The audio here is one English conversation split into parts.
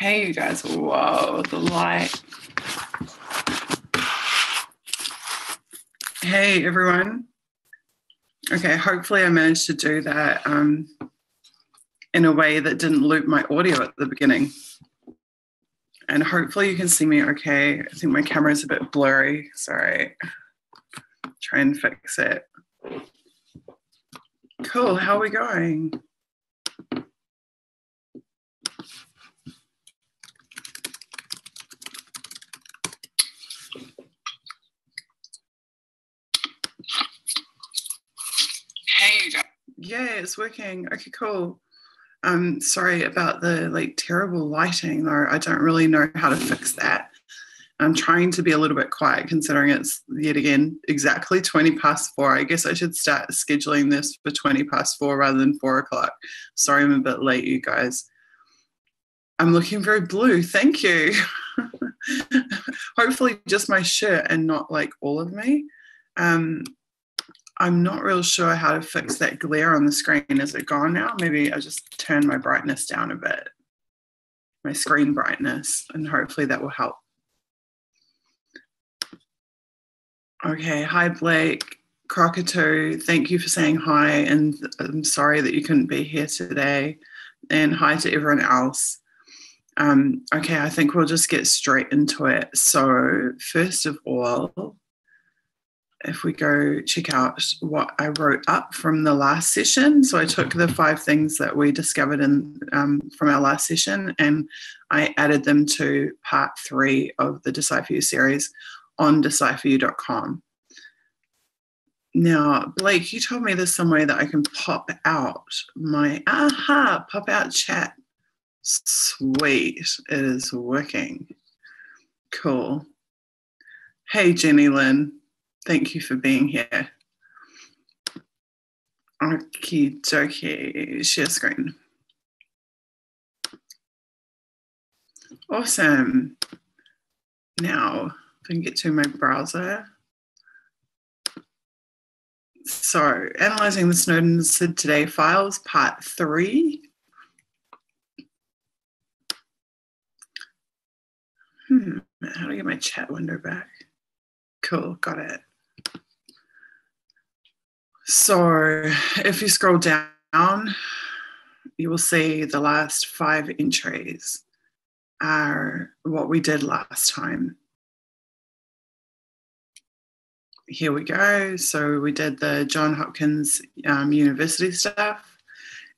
Hey, you guys. Whoa, the light. Hey, everyone. Okay, hopefully I managed to do that in a way that didn't loop my audio at the beginning. And hopefully you can see me okay. I think my camera is a bit blurry. Sorry. Try and fix it. Cool. How are we going? Hey, yeah, it's working. Okay, cool. Sorry about the terrible lighting though. I don't really know how to fix that. I'm trying to be a little bit quiet considering it's yet again exactly 20 past 4. I guess I should start scheduling this for 20 past 4 rather than 4 o'clock. Sorry I'm a bit late, you guys. I'm looking very blue. Thank you. Hopefully just my shirt and not like all of me. I'm not real sure how to fix that glare on the screen. Is it gone now? Maybe I just turn my brightness down a bit, my screen brightness, and hopefully that will help. Okay, hi Blake, Cockatoo, thank you for saying hi, and I'm sorry that you couldn't be here today, and hi to everyone else. Okay, I think we'll just get straight into it. So first of all, if we go check out what I wrote up from the last session. So I took the 5 things that we discovered from our last session and I added them to part 3 of the Decipher series on decipheru.com. Now, Blake, you told me there's some way that I can pop out my, pop out chat. Sweet, it is working. Cool. Hey, Jenny Lynn. Thank you for being here. Okie dokie, share screen. Awesome. Now, if I can get to my browser. So, analyzing the Snowden SIDToday files, part 3. How do I get my chat window back? Cool, got it. So if you scroll down, you will see the last 5 entries are what we did last time. Here we go. So we did the Johns Hopkins University stuff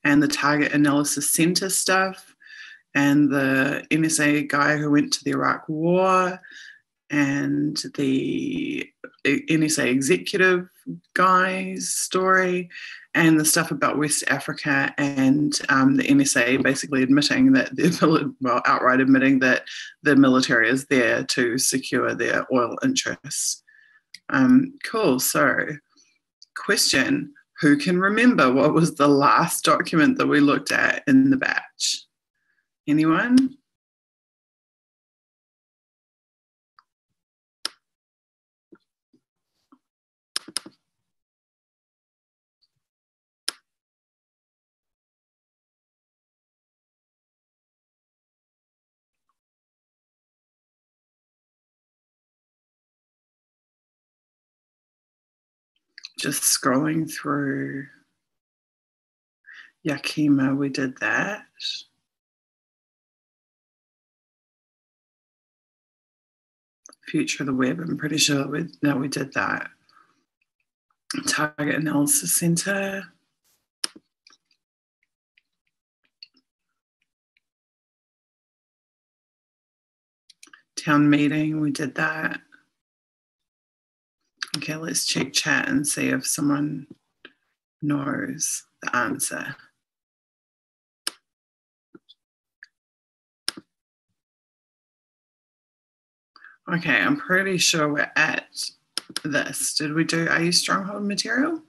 and the Target Analysis Center stuff and the NSA guy who went to the Iraq War and the NSA executive guy's story and the stuff about West Africa and the NSA basically admitting that, outright admitting that the military is there to secure their oil interests. Cool, so question, who can remember what was the last document that we looked at in the batch? Anyone? Just scrolling through Yakima, we did that. Future of the Web, I'm pretty sure we did that. Target Analysis Center. Town meeting, we did that. Okay, let's check chat and see if someone knows the answer. Okay, I'm pretty sure we're at this. Did we do, are you stronghold material?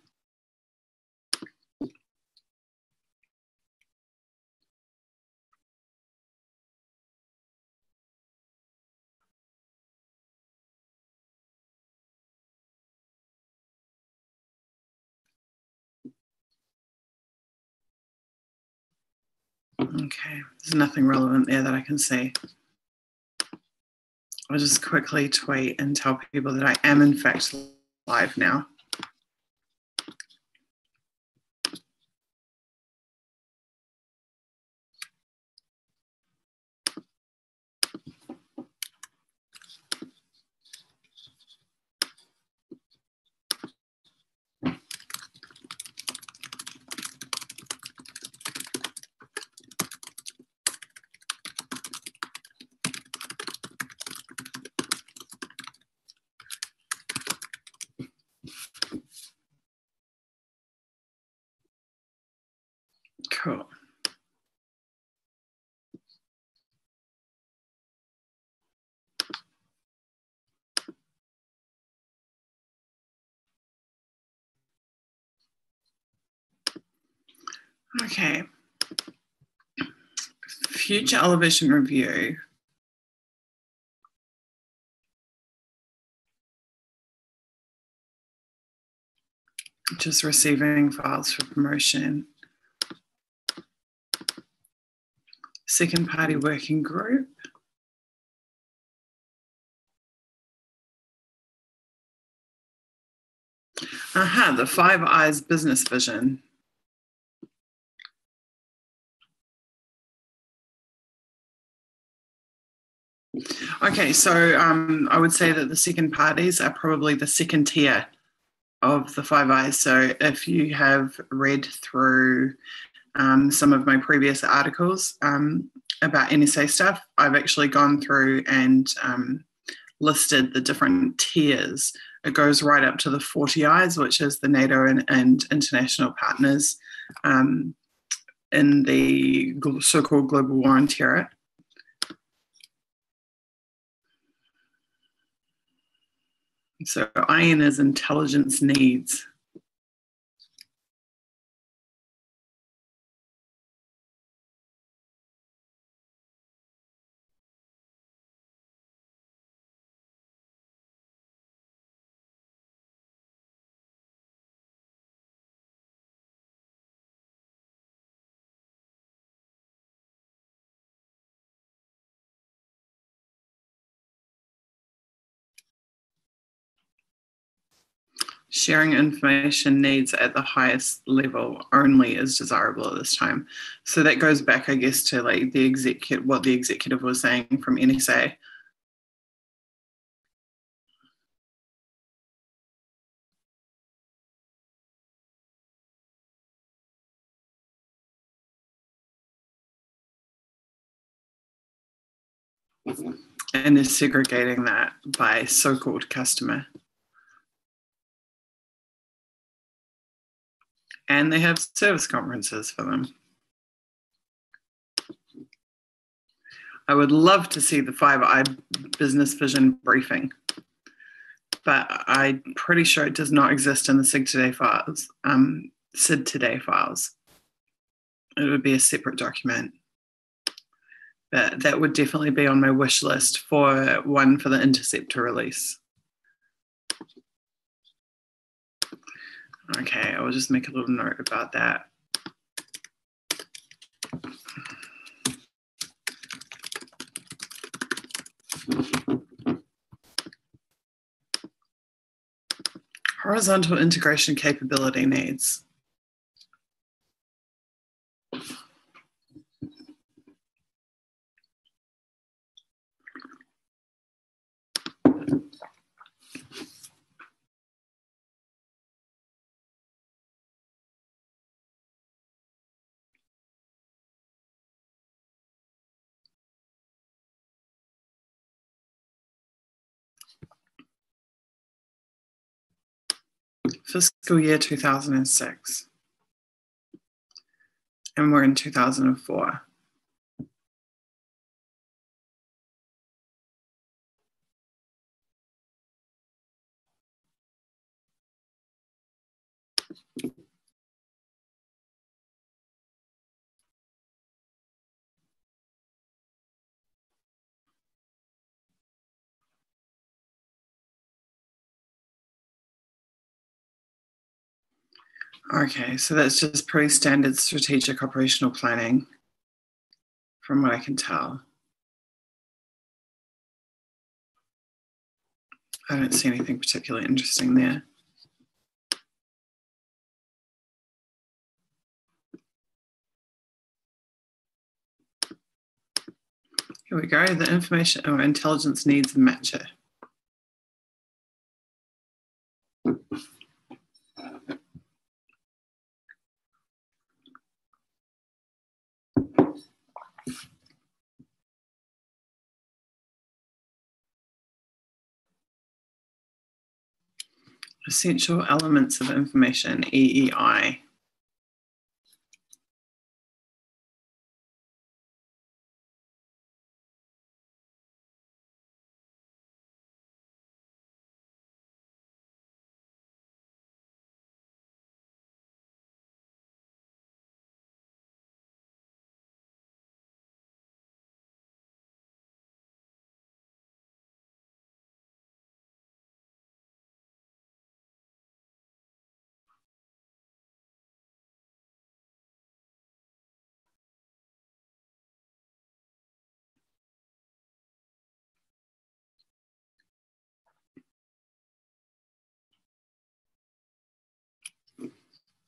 Okay, there's nothing relevant there that I can see. I'll just quickly tweet and tell people that I am in fact live now. Cool. Okay. Future elevation review. Just receiving files for promotion. Second party working group. Aha, the Five Eyes business vision. Okay, so I would say that the second parties are probably the second tier of the Five Eyes. So if you have read through some of my previous articles about NSA stuff, I've actually gone through and listed the different tiers. It goes right up to the 40 Eyes, which is the NATO and international partners in the so-called global war on terror. So IN is intelligence needs. Sharing information needs at the highest level only is desirable at this time. So that goes back, I guess, to like what the executive was saying from NSA. And is segregating that by so-called customer. And they have service conferences for them. I would love to see the Five Eye business vision briefing, but I'm pretty sure it does not exist in the SIDToday files. SIDToday files. It would be a separate document. But that would definitely be on my wish list for one for the Interceptor release. Okay, I'll just make a little note about that. Horizontal integration capability needs. Fiscal year 2006. And we're in 2004. Okay, so that's just pretty standard strategic operational planning. from what I can tell. I don't see anything particularly interesting there. Here we go, the information or intelligence needs matcher. Essential elements of information, EEI.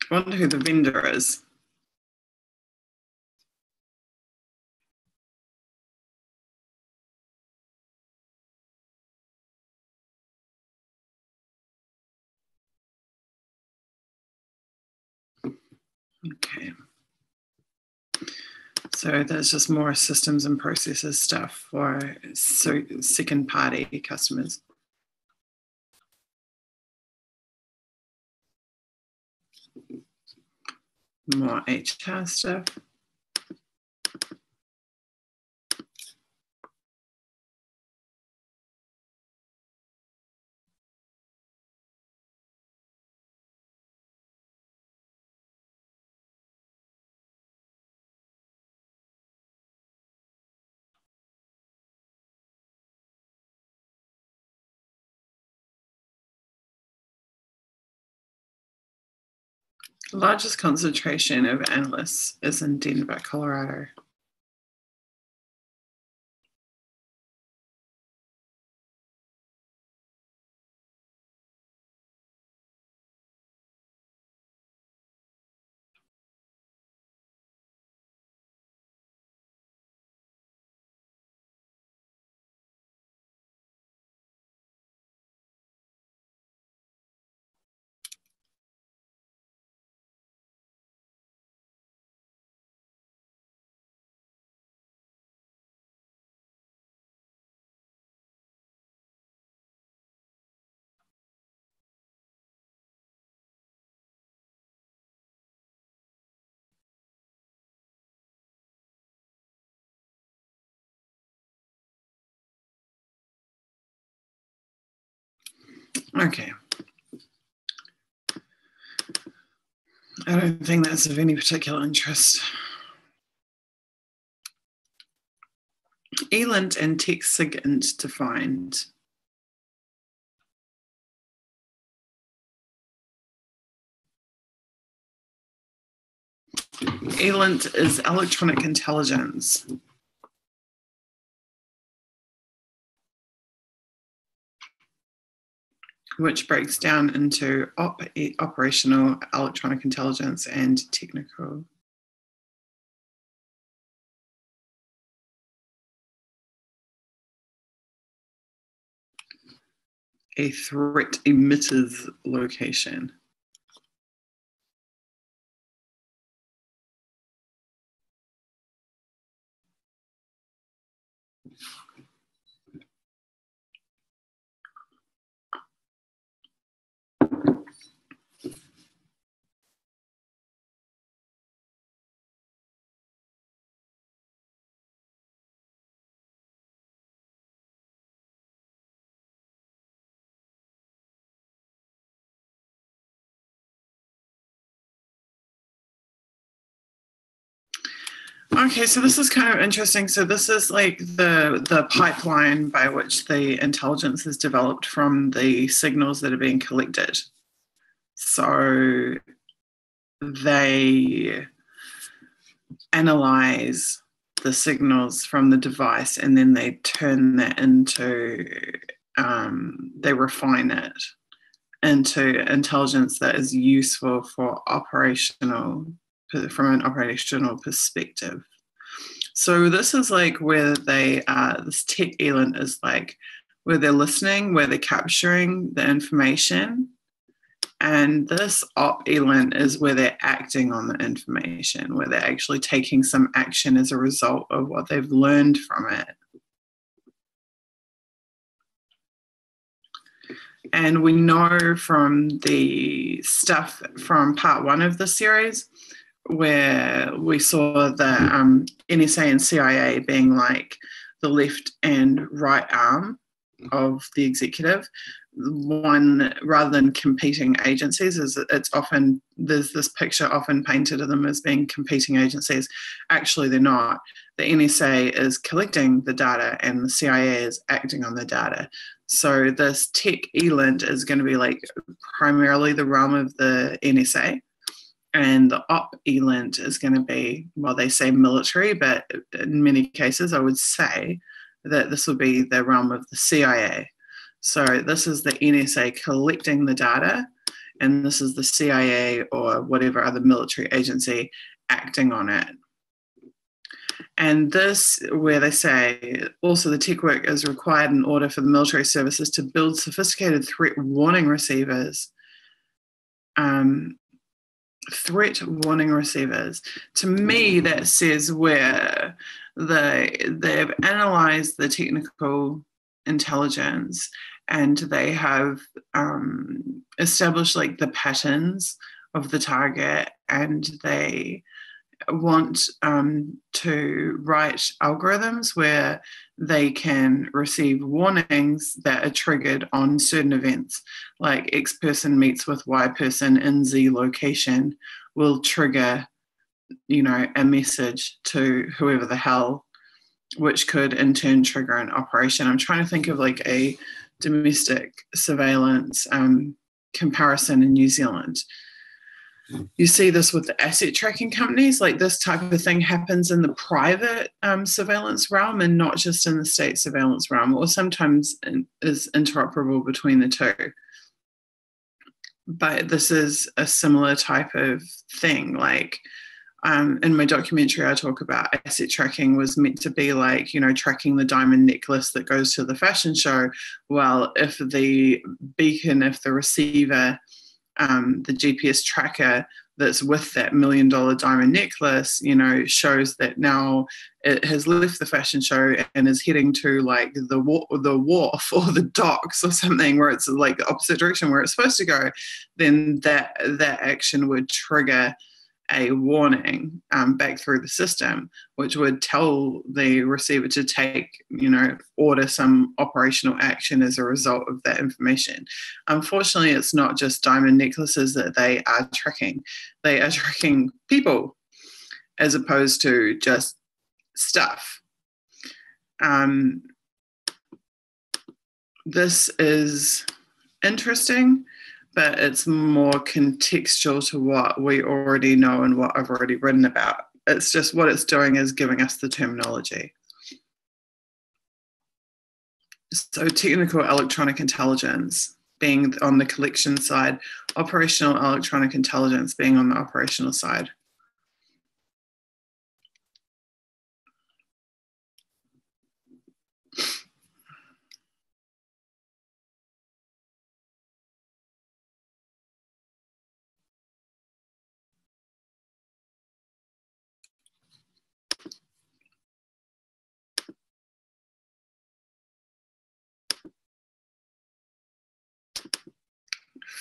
I wonder who the vendor is. Okay. So there's just more systems and processes stuff for second party customers. More HR stuff. The largest concentration of analysts is in Denver, Colorado. Okay. I don't think that's of any particular interest. ELINT and TextSigInt defined. ELINT is electronic intelligence. Which breaks down into operational, electronic intelligence, and technical. A threat emitter's location. Okay, so this is kind of interesting. So this is like the pipeline by which the intelligence is developed from the signals that are being collected. So they analyze the signals from the device, and then they turn that into, they refine it into intelligence that is useful for from an operational perspective. So this is like where this tech element is like where they're listening, where they're capturing the information. And this op element is where they're acting on the information, where they're actually taking some action as a result of what they've learned from it. And we know from the stuff from part 1 of the series, where we saw the NSA and CIA being like the left and right arm of the executive, one rather than competing agencies, is it's often there's this picture often painted of them as being competing agencies. Actually, they're not. The NSA is collecting the data and the CIA is acting on the data. So this tech element is going to be like primarily the realm of the NSA. And the op element is going to be, well, they say military, but in many cases, I would say that this will be the realm of the CIA. So this is the NSA collecting the data, and this is the CIA or whatever other military agency acting on it. And this, where they say, also the tech work is required in order for the military services to build sophisticated threat warning receivers. Threat warning receivers. To me, that says where they've analysed the technical intelligence and they have established like the patterns of the target, and they want to write algorithms where they can receive warnings that are triggered on certain events, like X person meets with Y person in Z location will trigger, a message to whoever the hell, which could in turn trigger an operation. I'm trying to think of like a domestic surveillance comparison in New Zealand. You see this with the asset tracking companies, like this type of thing happens in the private surveillance realm and not just in the state surveillance realm, or sometimes is interoperable between the two. But this is a similar type of thing. Like in my documentary, I talk about asset tracking was meant to be like, tracking the diamond necklace that goes to the fashion show. Well, if the beacon, if the receiver, the GPS tracker that's with that $1 million diamond necklace, shows that now it has left the fashion show and is heading to like the wharf or the docks or something where it's like the opposite direction where it's supposed to go, then that action would trigger a warning back through the system, which would tell the receiver to take, order some operational action as a result of that information. Unfortunately, it's not just diamond necklaces that they are tracking. They are tracking people as opposed to just stuff. This is interesting, but it's more contextual to what we already know and what I've already written about. It's just what it's doing is giving us the terminology. So technical electronic intelligence being on the collection side, operational electronic intelligence being on the operational side.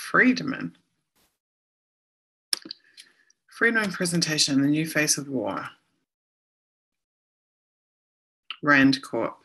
Freedman presentation, the new face of war. Rand Corp.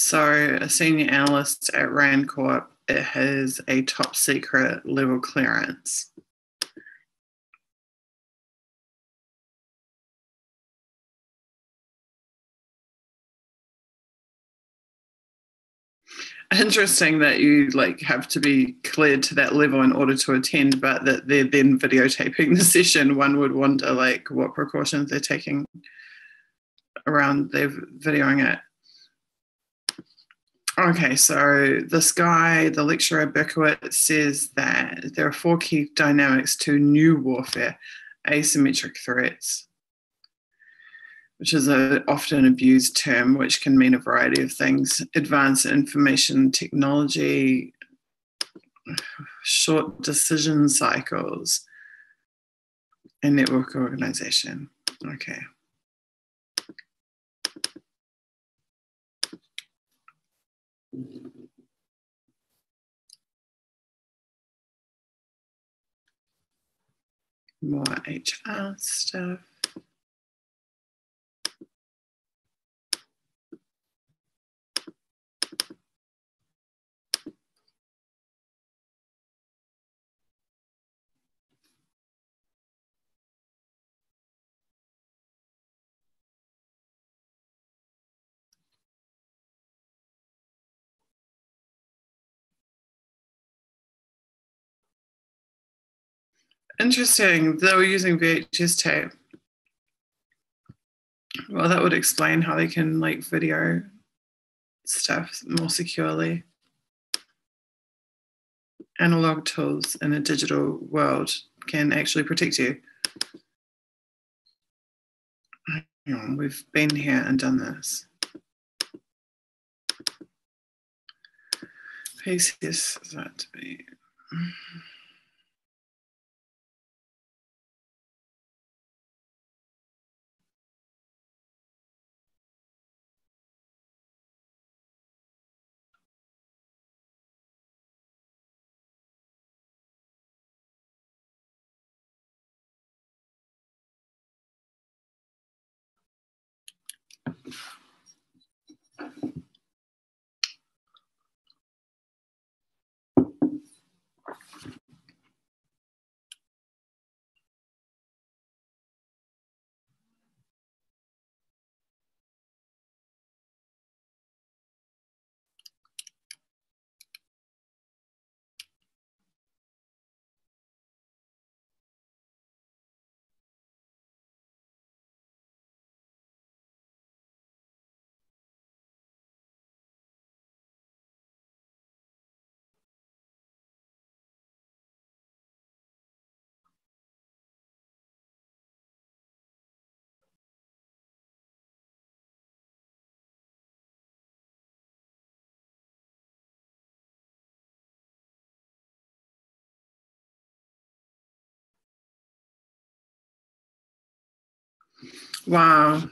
So a senior analyst at Rand Corp, it has a top secret level clearance. Interesting that you like have to be cleared to that level in order to attend, but that they're then videotaping the session. One would wonder like what precautions they're taking around their videoing it. Okay, so this guy, the lecturer Berkowitz, says that there are 4 key dynamics to new warfare: asymmetric threats, which is an often abused term, which can mean a variety of things: advanced information technology, short decision cycles, and network organization. Okay. More HR stuff. Interesting. They were using VHS tape. Well, that would explain how they can like video stuff more securely. Analog tools in a digital world can actually protect you. Hang on, we've been here and done this. PCS is that to be. Wow.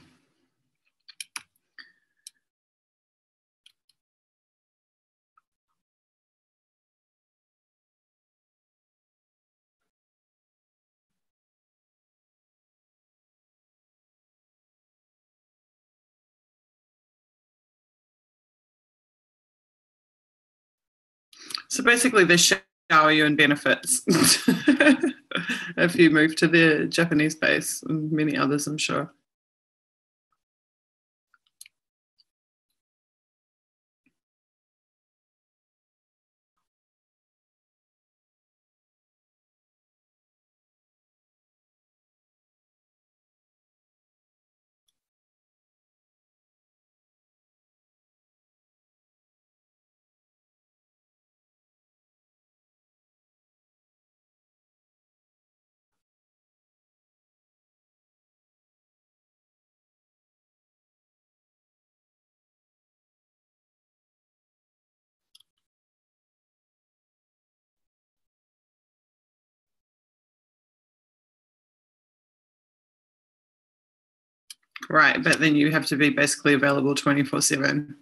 So basically, they shower you in benefits if you move to the Japanese base, and many others, I'm sure. Right, but then you have to be basically available 24/7.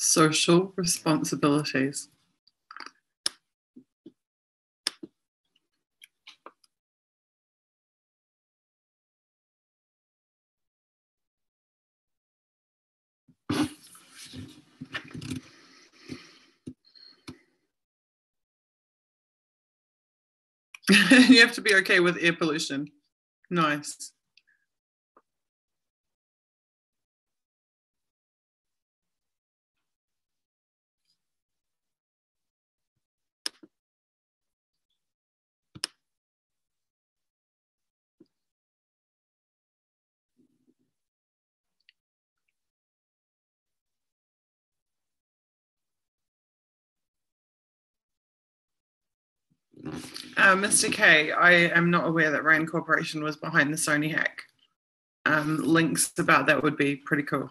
Social responsibilities. You have to be okay with air pollution. Nice. Mr. K, I am not aware that Rand Corporation was behind the Sony hack. Links about that would be pretty cool.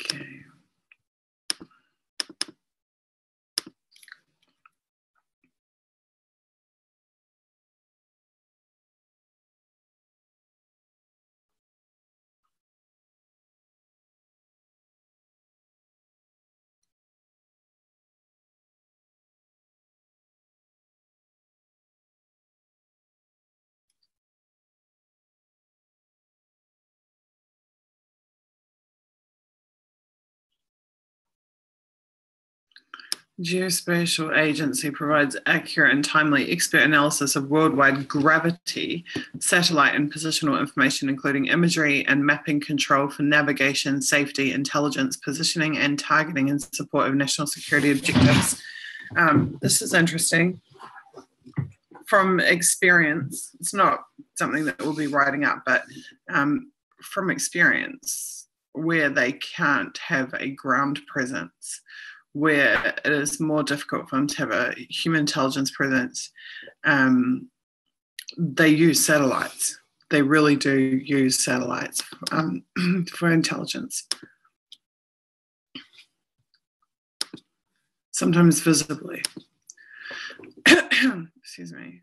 Okay. Geospatial Agency provides accurate and timely expert analysis of worldwide gravity, satellite and positional information, including imagery and mapping control for navigation, safety, intelligence, positioning, and targeting in support of national security objectives. This is interesting. From experience, it's not something that we'll be writing up, but from experience, where they can't have a ground presence, where it is more difficult for them to have a human intelligence presence, they use satellites. They really do use satellites for intelligence. Sometimes visibly. Excuse me.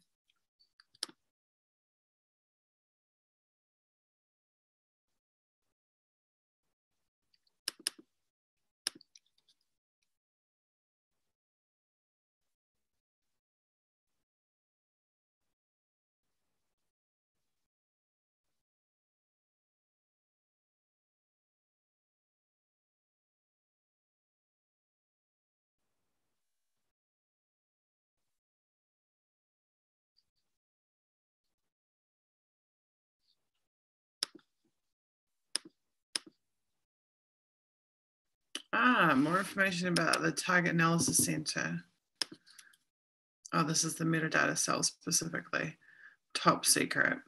More information about the Target Analysis Center. Oh, this is the metadata cell specifically. Top secret.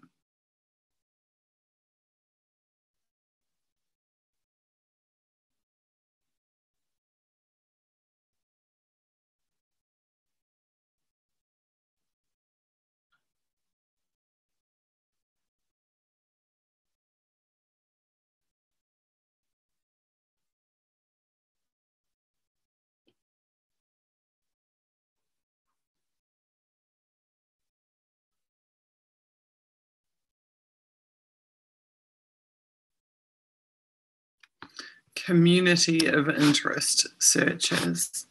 Community of interest searches,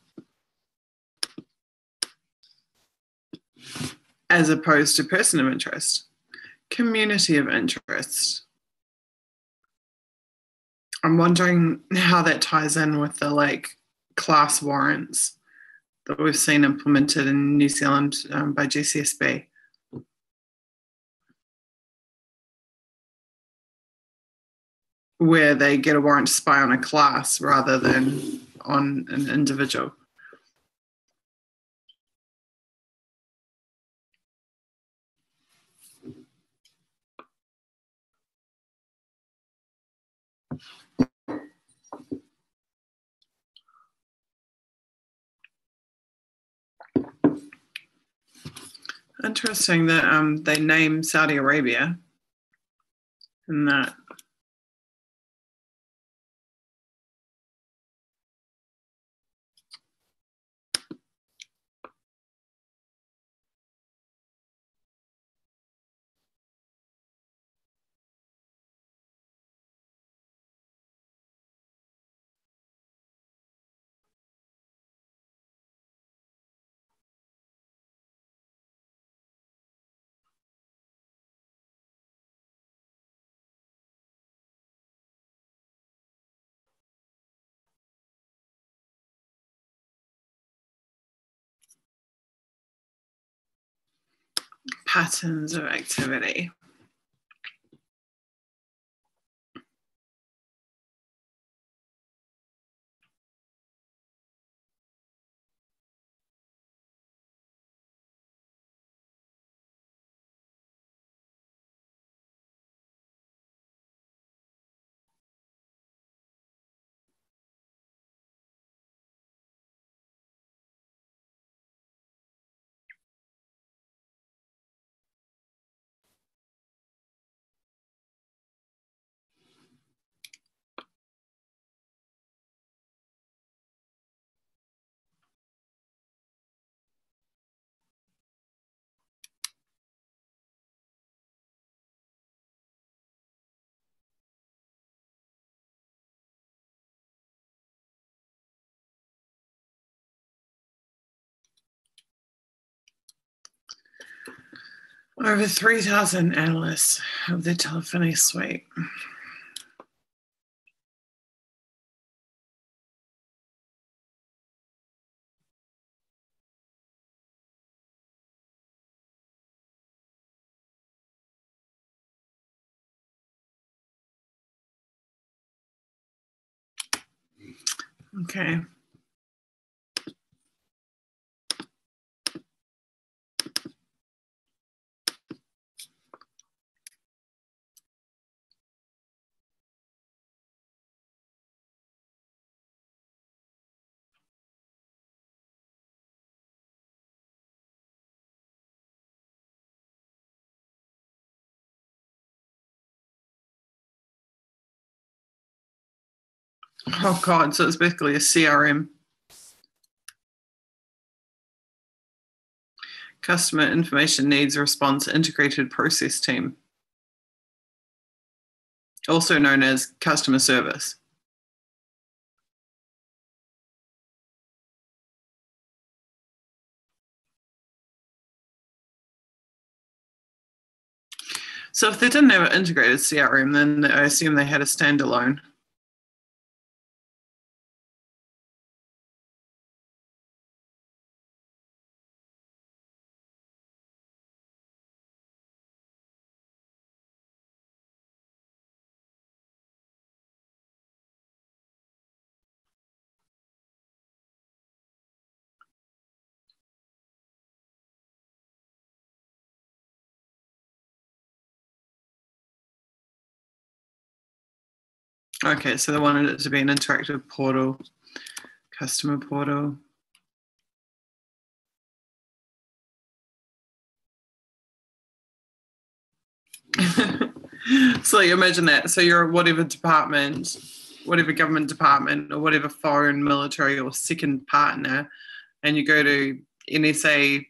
as opposed to person of interest. Community of interest. I'm wondering how that ties in with the class warrants that we've seen implemented in New Zealand by GCSB. Where they get a warrant to spy on a class rather than on an individual. Interesting that they name Saudi Arabia in that. Patterns of activity. Over 3,000 analysts of the telephony suite. Okay. Oh God, so it's basically a CRM. Customer Information Needs Response Integrated Process Team, also known as customer service. So if they didn't have an integrated CRM, then I assume they had a standalone. Okay, so they wanted it to be an interactive portal, customer portal. So you imagine that. So you're whatever department, whatever government department, or whatever foreign military or second partner, and you go to NSA.net,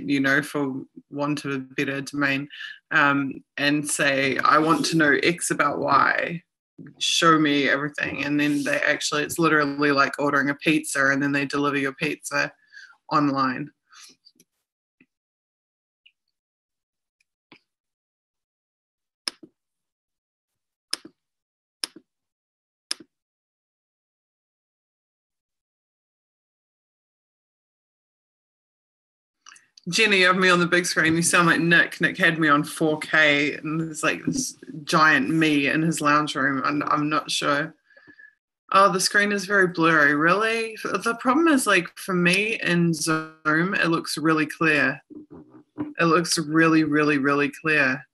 you know, for want of a better domain, and say, I want to know X about Y. Show me everything. And then they actually, it's literally like ordering a pizza and then they deliver your pizza online. Jenny, you have me on the big screen. You sound like Nick. Nick had me on 4K and there's like this giant me in his lounge room. I'm not sure. Oh, the screen is very blurry. Really? The problem is, like, for me in Zoom, it looks really clear. It looks really, really, really clear.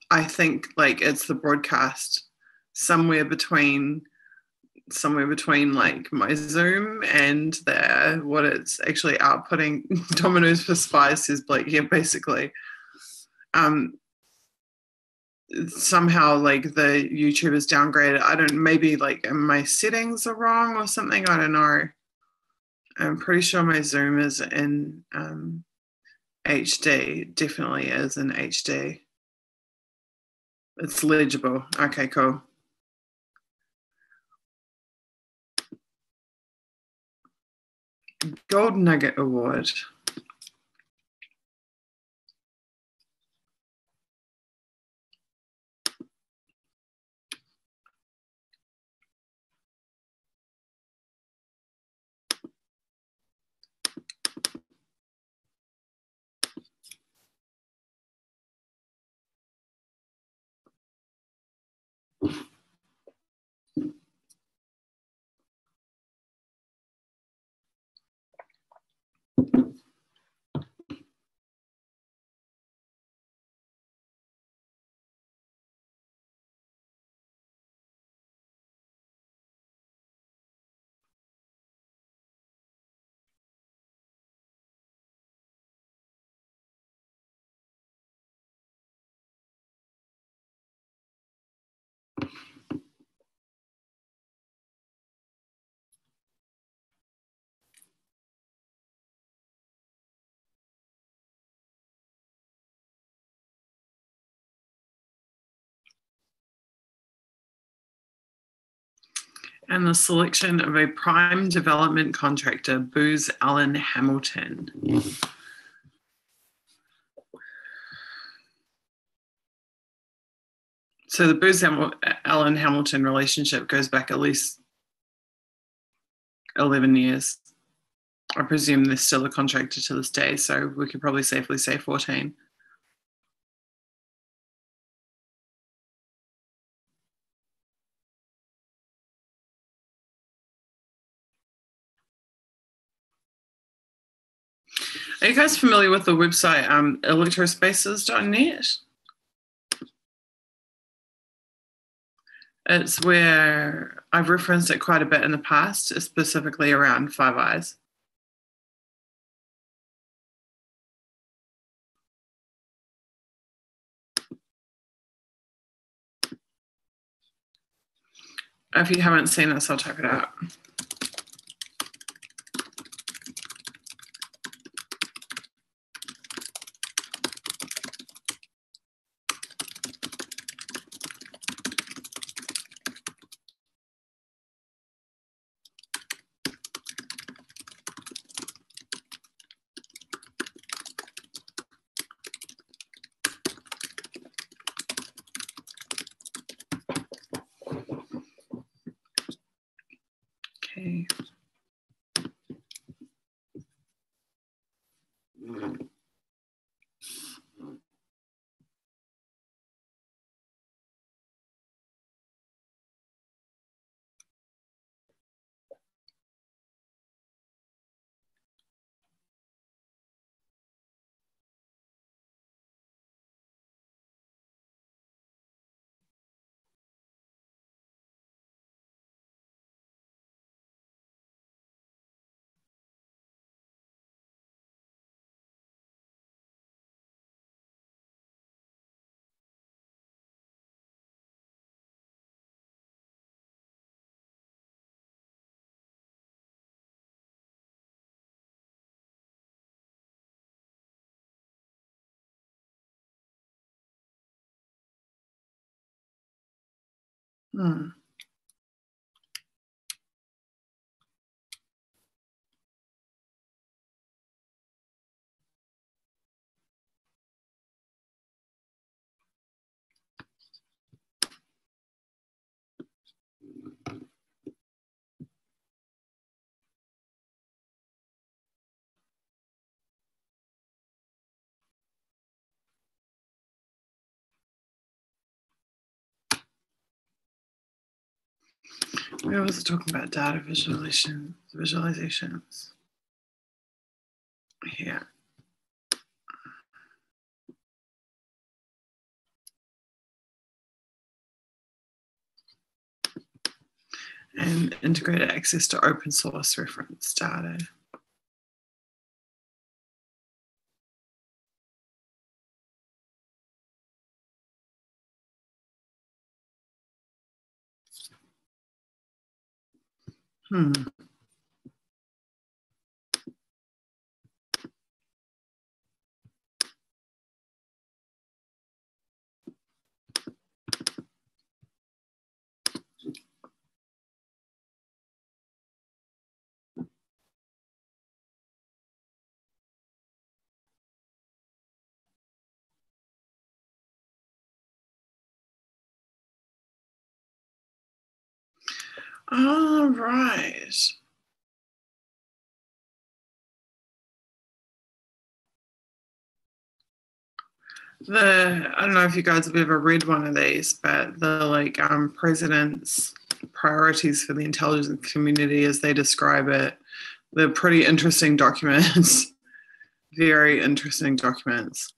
I think like it's the broadcast somewhere between like my Zoom and what it's actually outputting. Dominoes for Spies, says Blake. Yeah, basically. Somehow like the YouTube is downgraded. I don't, maybe like my settings are wrong or something. I don't know. I'm pretty sure my Zoom is in HD. Definitely is in HD. It's legible. Okay, cool. Gold Nugget Award. And the selection of a prime development contractor, Booz Allen Hamilton. So the Booz Allen Hamilton relationship goes back at least 11 years. I presume they're still a contractor to this day, so we could probably safely say 14. Are you guys familiar with the website electrospaces.net? It's where I've referenced it quite a bit in the past, specifically around Five Eyes. If you haven't seen this, I'll type it out. Okay. We was talking about data visualizations. Here. and integrated access to open source reference data. All right. I don't know if you guys have ever read one of these, but the president's priorities for the intelligence community, as they describe it, they're pretty interesting documents. Very interesting documents.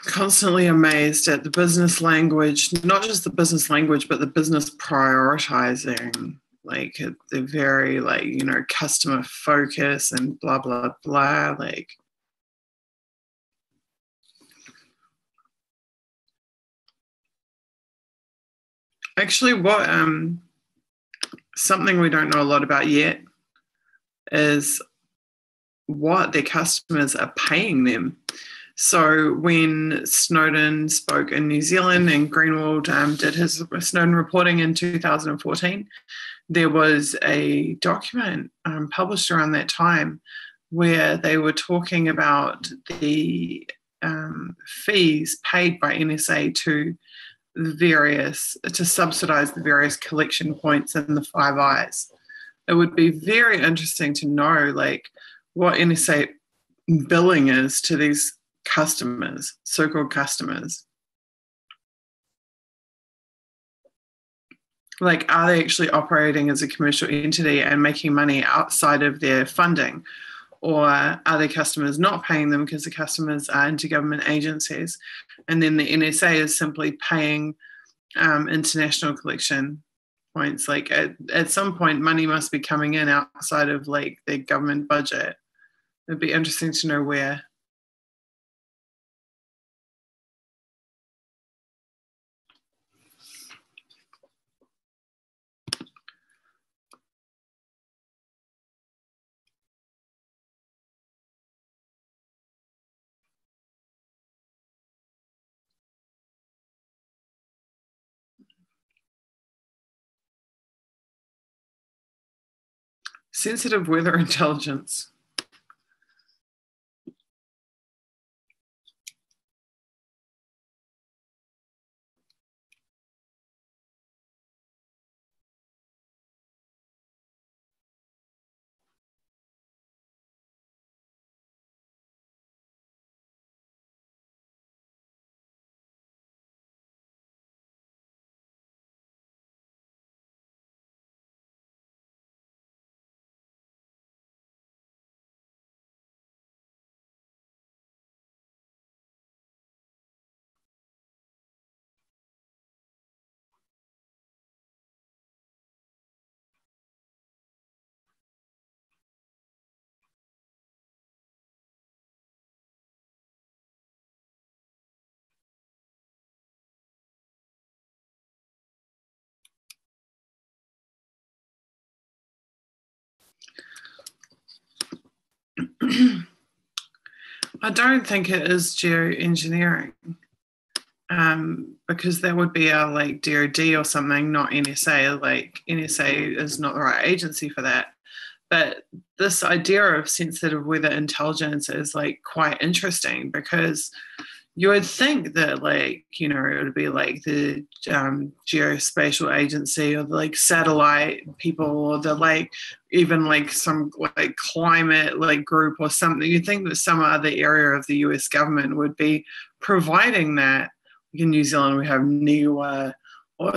Constantly amazed at the business language, not just the business language, but the business prioritizing. Like they're very customer focus and blah, blah, blah. Actually, what something we don't know a lot about yet is what their customers are paying them. So when Snowden spoke in New Zealand and Greenwald did his Snowden reporting in 2014, there was a document published around that time where they were talking about the fees paid by NSA to subsidize the various collection points in the Five Eyes. It would be very interesting to know what NSA billing is to these customers, so-called customers. Are they actually operating as a commercial entity and making money outside of their funding? Or are their customers not paying them because the customers are intergovernment agencies? And then the NSA is simply paying international collection points. At some point, money must be coming in outside of their government budget. It'd be interesting to know where. Sensitive weather intelligence. I don't think it is geoengineering, because that would be our DoD or something, not NSA. NSA is not the right agency for that. But this idea of sensitive weather intelligence is quite interesting, because you would think that, like, you know, it would be like the geospatial agency or the, like, satellite people, or the, like, even like some like climate like group or something. You'd think that some other area of the US government would be providing that. In New Zealand, we have NIWA or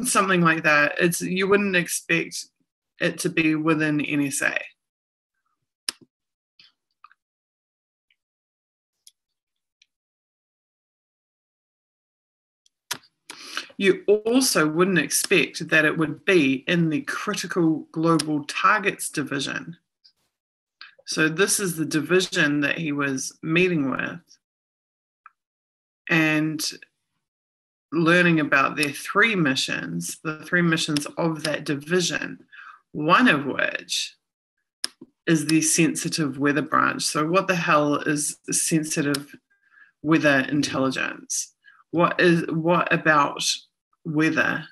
something like that. You wouldn't expect it to be within NSA. You also wouldn't expect that it would be in the Critical Global Targets Division. So this is the division that he was meeting with and learning about their three missions, the three missions of that division, one of which is the sensitive weather branch. So what the hell is sensitive weather intelligence? What about weather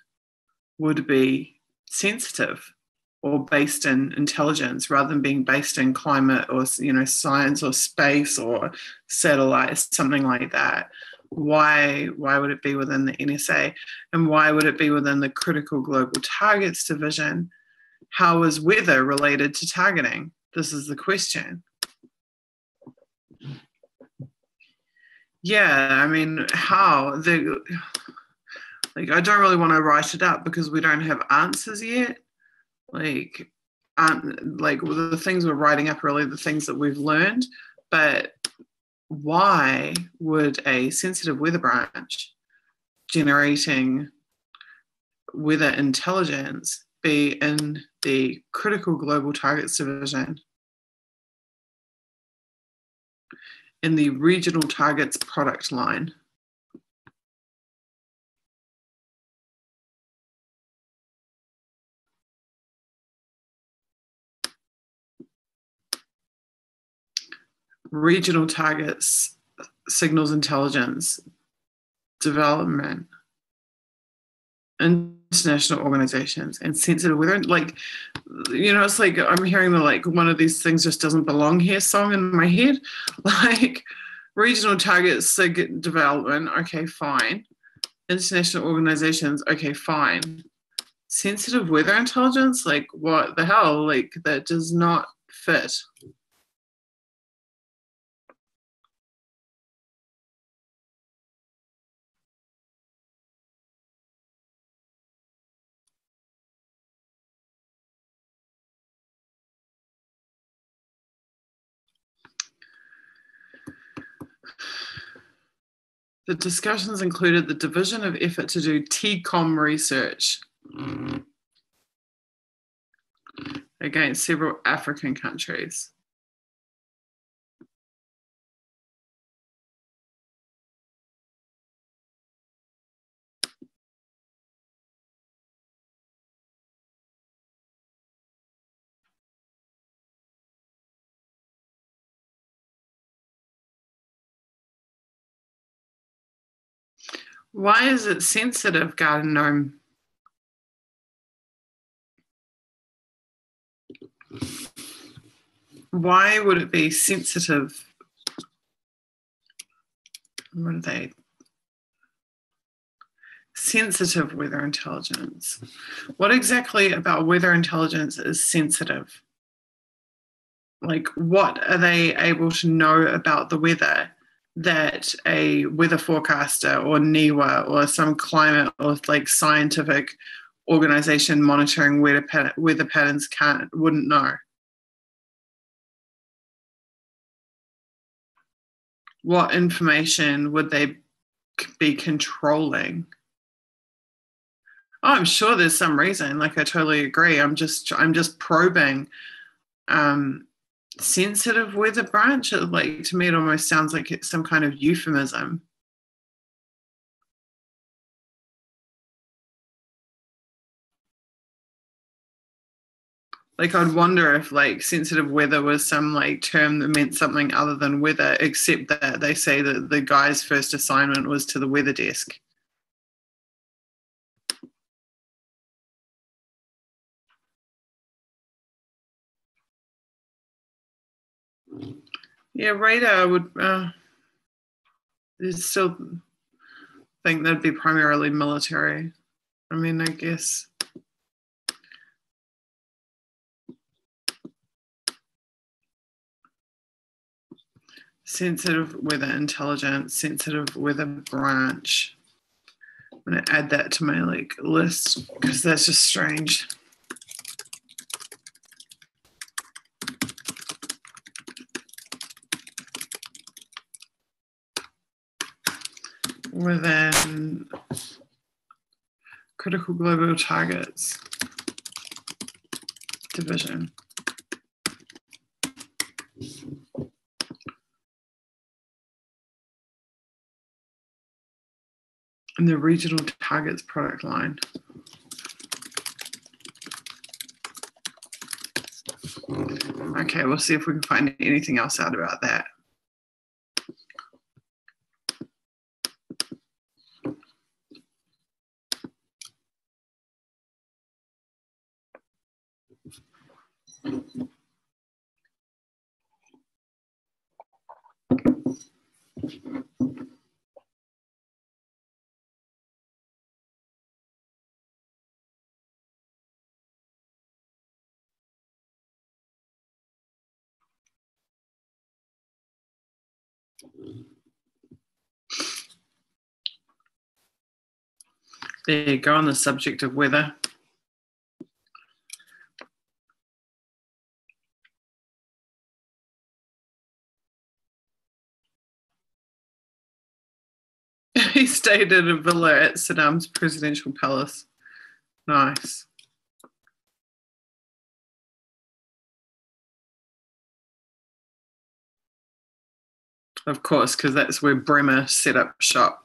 would be sensitive or based in intelligence rather than being based in climate or, you know, science or space or satellites, something like that? Why would it be within the NSA? And why would it be within the Critical Global Targets Division? How is weather related to targeting? This is the question. Yeah, I mean, how? Like, I don't really want to write it up because we don't have answers yet. Like the things we're writing up are really the things that we've learned. But why would a sensitive weather branch generating weather intelligence be in the Critical Global Targets Division in the Regional Targets product line? Regional Targets, Signals Intelligence, Development, international organizations, and sensitive weather. Like, you know, it's like I'm hearing the, like, one of these things just doesn't belong here song in my head. Like, regional targets, development, okay, fine. International organizations, okay, fine. Sensitive weather intelligence, like, what the hell? Like, that does not fit. The discussions included the division of effort to do TCOM research against several African countries. Why is it sensitive, Garden Gnome? Why would it be sensitive? What are they? Sensitive weather intelligence. What exactly about weather intelligence is sensitive? Like, what are they able to know about the weather that a weather forecaster or NIWA or some climate or, like, scientific organization monitoring weather patterns wouldn't know? What information would they be controlling? Oh, I'm sure there's some reason. Like, I totally agree. I'm just probing. Sensitive weather branch, like, to me it almost sounds like it's some kind of euphemism. Like, I'd wonder if, like, sensitive weather was some, like, term that meant something other than weather, except that they say that the guy's first assignment was to the weather desk. Yeah, radar would. I still think that'd be primarily military. I mean, I guess. Sensitive weather intelligence, sensitive weather branch. I'm going to add that to my list because that's just strange. Within critical global targets division. In the regional targets product line. Okay, we'll see if we can find anything else out about that. There you go, on the subject of weather. He stayed at a villa at Saddam's presidential palace. Nice. Of course, because that's where Bremer set up shop.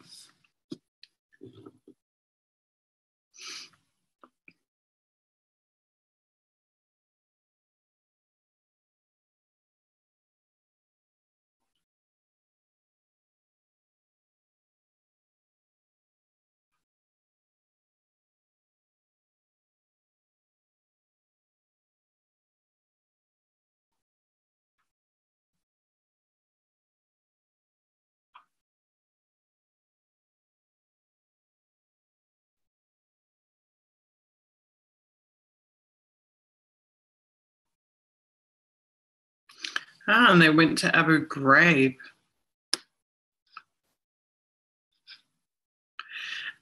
And they went to Abu Ghraib.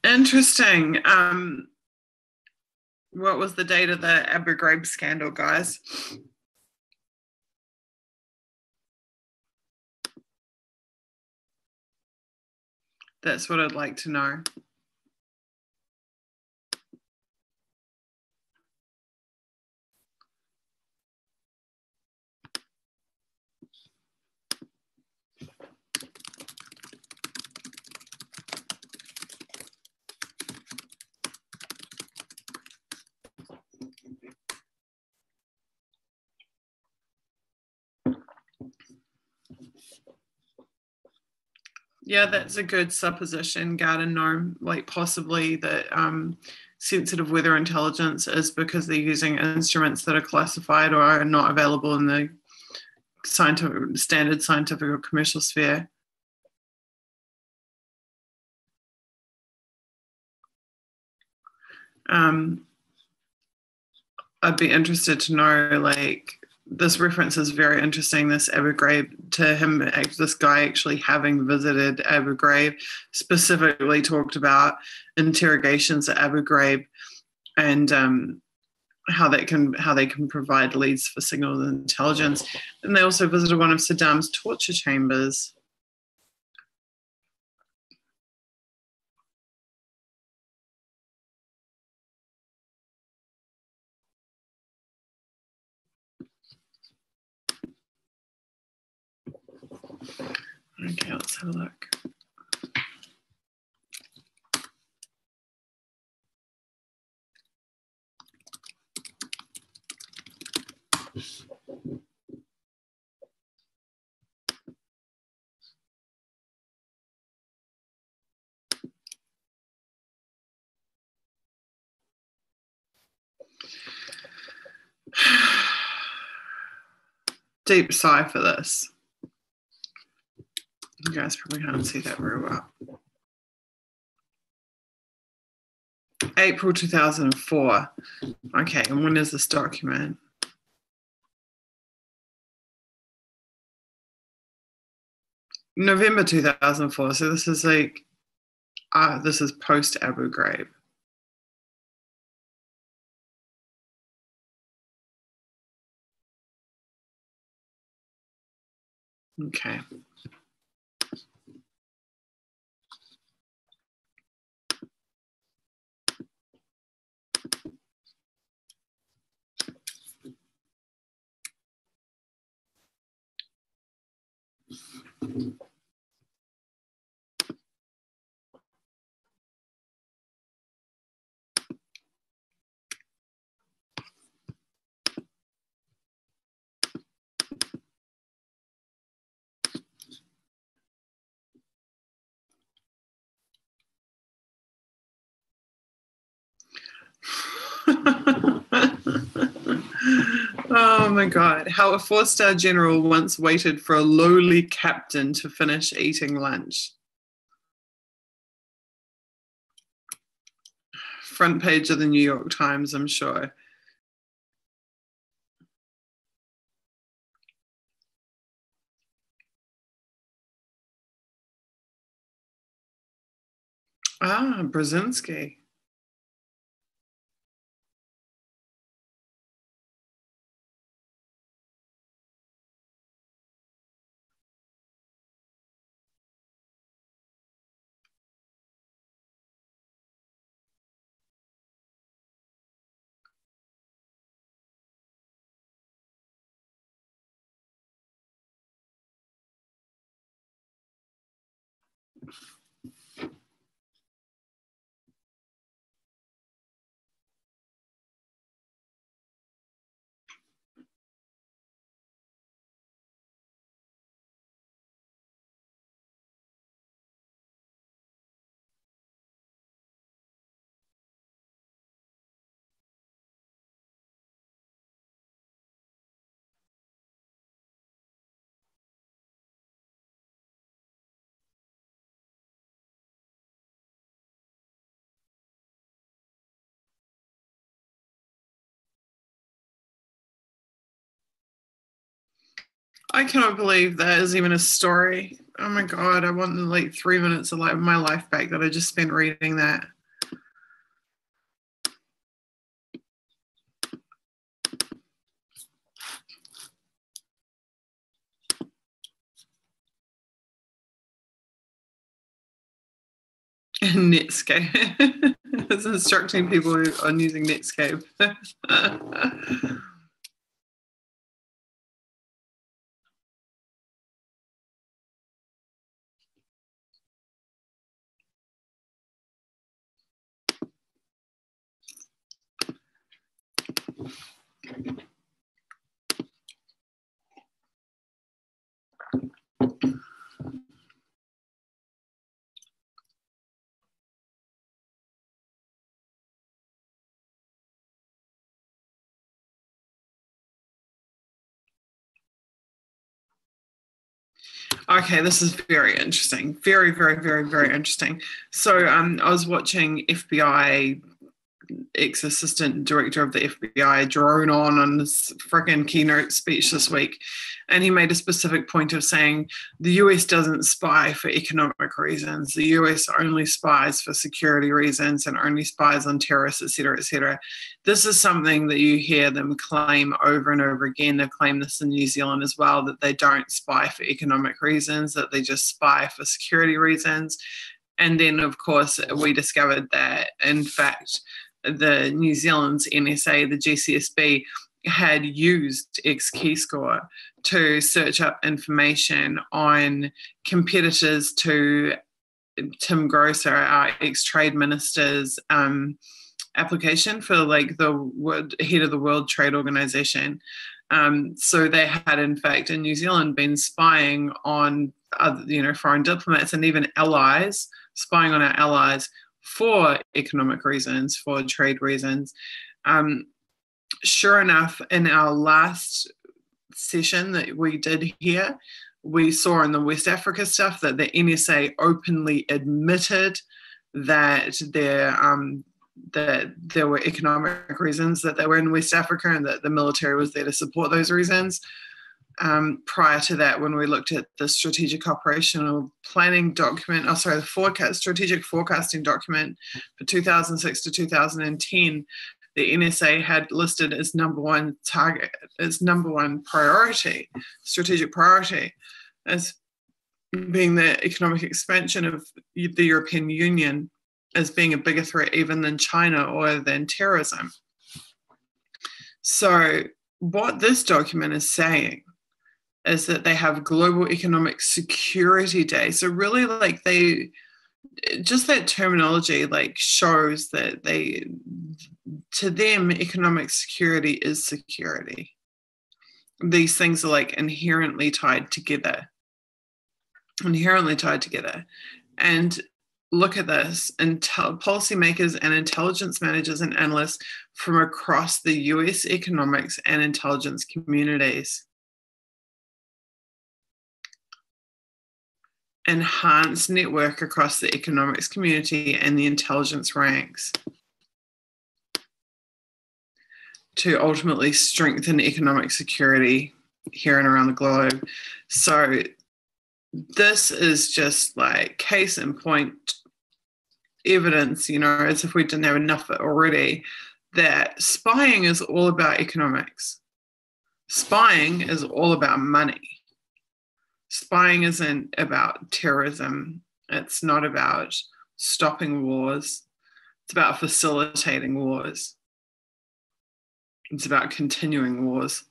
Interesting. What was the date of the Abu Ghraib scandal, guys? That's what I'd like to know. Yeah, that's a good supposition, Garden Gnome. Like possibly that sensitive weather intelligence is because they're using instruments that are classified or are not available in the standard scientific or commercial sphere. I'd be interested to know, like, this reference is very interesting, this Abu Ghraib, to him, this guy actually having visited Abu Ghraib, specifically talked about interrogations at Abu Ghraib and how they can provide leads for signal intelligence. And they also visited one of Saddam's torture chambers. Okay, let's have a look. Deep sigh for this. You guys probably can't see that very well. April 2004. Okay, and when is this document? November 2004. So this is like, this is post Abu Ghraib. Okay. Oh my God. How a 4-star general once waited for a lowly captain to finish eating lunch. Front page of the New York Times, I'm sure. Brzezinski. I cannot believe that is even a story. Oh my God, I want like 3 minutes of my life back that I just spent reading that. Netscape. It's instructing people on using Netscape. Okay, this is very interesting. Very, very, very, very interesting. So I was watching FBI ex-assistant director of the FBI drone on this freaking keynote speech this week. And he made a specific point of saying the US doesn't spy for economic reasons. The US only spies for security reasons and only spies on terrorists, et cetera, et cetera. This is something that you hear them claim over and over again. They've claimed this in New Zealand as well, that they don't spy for economic reasons, that they just spy for security reasons. And then, of course, we discovered that, in fact, the New Zealand's NSA, the GCSB, had used X-Keyscore to search up information on competitors to Tim Grosser, our ex-trade minister's application for like the head of the World Trade Organization. So they had, in fact, in New Zealand, been spying on other, foreign diplomats and even allies, spying on our allies for economic reasons, for trade reasons. Sure enough, in our last session that we did here, we saw in the West Africa stuff that the NSA openly admitted that there were economic reasons that they were in West Africa and that the military was there to support those reasons. Prior to that, when we looked at the strategic operational planning document, the strategic forecasting document for 2006 to 2010, the NSA had listed as number one priority, strategic priority, as being the economic expansion of the European Union, as being a bigger threat even than China or than terrorism. So what this document is saying is that they have Global Economic Security Day. So really, like, just that terminology like shows that to them, economic security is security. These things are like inherently tied together. And look at this, policymakers and intelligence managers and analysts from across the US economics and intelligence communities enhance network across the economics community and the intelligence ranks to ultimately strengthen economic security here and around the globe. So this is just like case in point evidence, as if we didn't have enough already, that spying is all about economics. Spying is all about money. Spying isn't about terrorism. It's not about stopping wars. It's about facilitating wars. It's about continuing wars.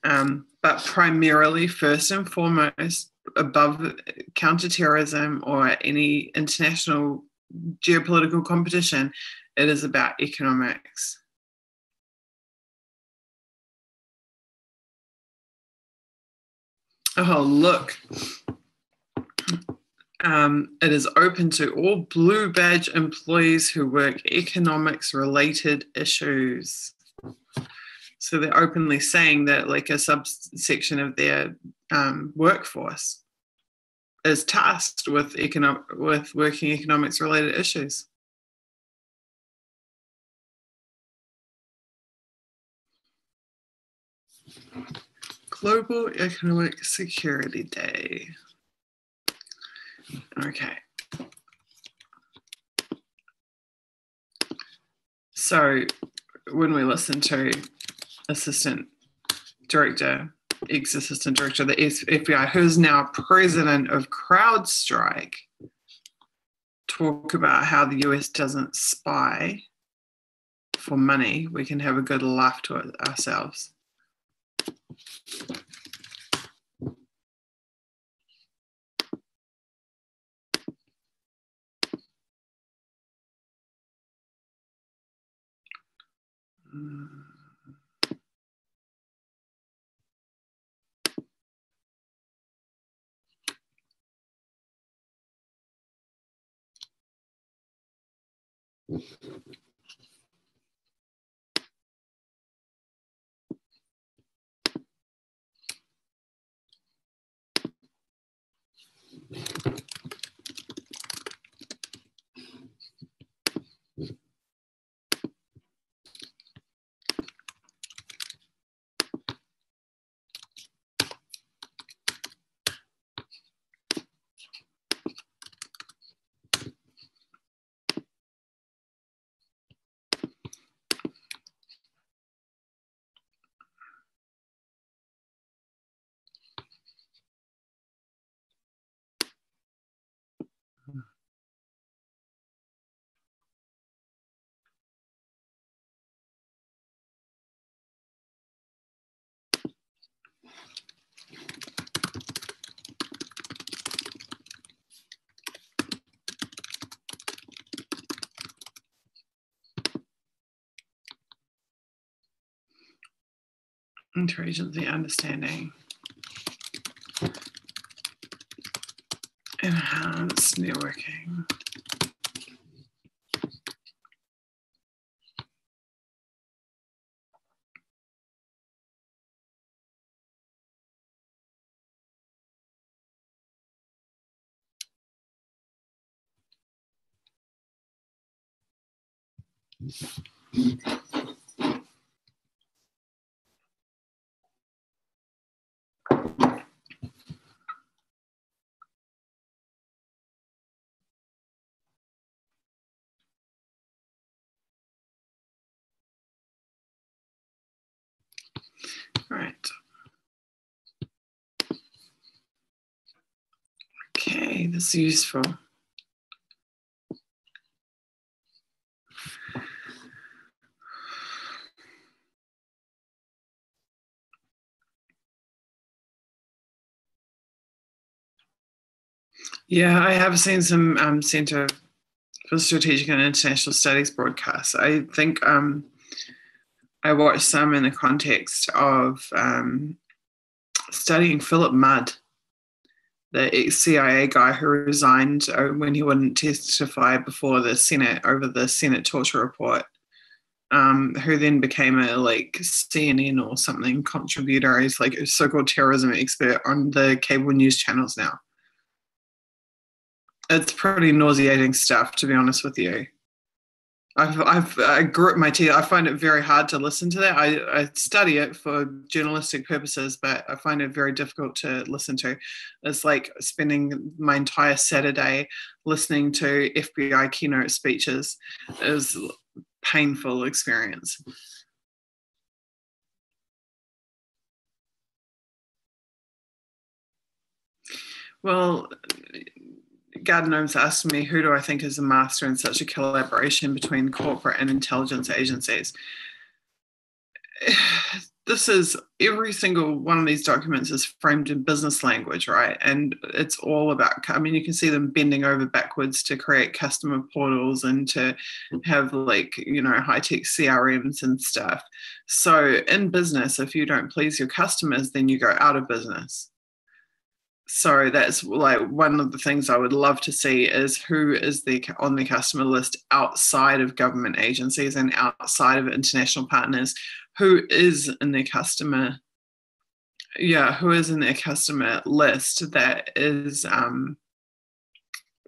But primarily, first and foremost, above counterterrorism or any international geopolitical competition, it is about economics. Oh, look. It is open to all blue badge employees who work economics-related issues. So they're openly saying that like a subsection of their workforce is tasked with working economics-related issues. Global Economic Security Day. Okay. So when we listen to ex-assistant director, the FBI, who's now president of CrowdStrike, talk about how the US doesn't spy for money, we can have a good laugh to it ourselves. Interagency understanding. Enhanced networking. Right. Okay, this is useful. Yeah, I have seen some Centre for Strategic and International Studies broadcasts. I think I watched some in the context of studying Philip Mudd, the ex-CIA guy who resigned when he wouldn't testify before the Senate over the Senate torture report, who then became a CNN or something contributor. He's like a so-called terrorism expert on the cable news channels now. It's pretty nauseating stuff, to be honest with you. I grit my teeth. I find it very hard to listen to that. I study it for journalistic purposes, but I find it very difficult to listen to. It's like spending my entire Saturday listening to FBI keynote speeches. It was a painful experience. Well, Gardner's asked me, who do I think is a master in such a collaboration between corporate and intelligence agencies? This is, every single one of these documents is framed in business language, right? And it's all about, I mean, you can see them bending over backwards to create customer portals and to have high-tech CRMs and stuff. So in business, if you don't please your customers, then you go out of business. So that's one of the things I would love to see is who is on the customer list outside of government agencies and outside of international partners, who is in their customer list that is,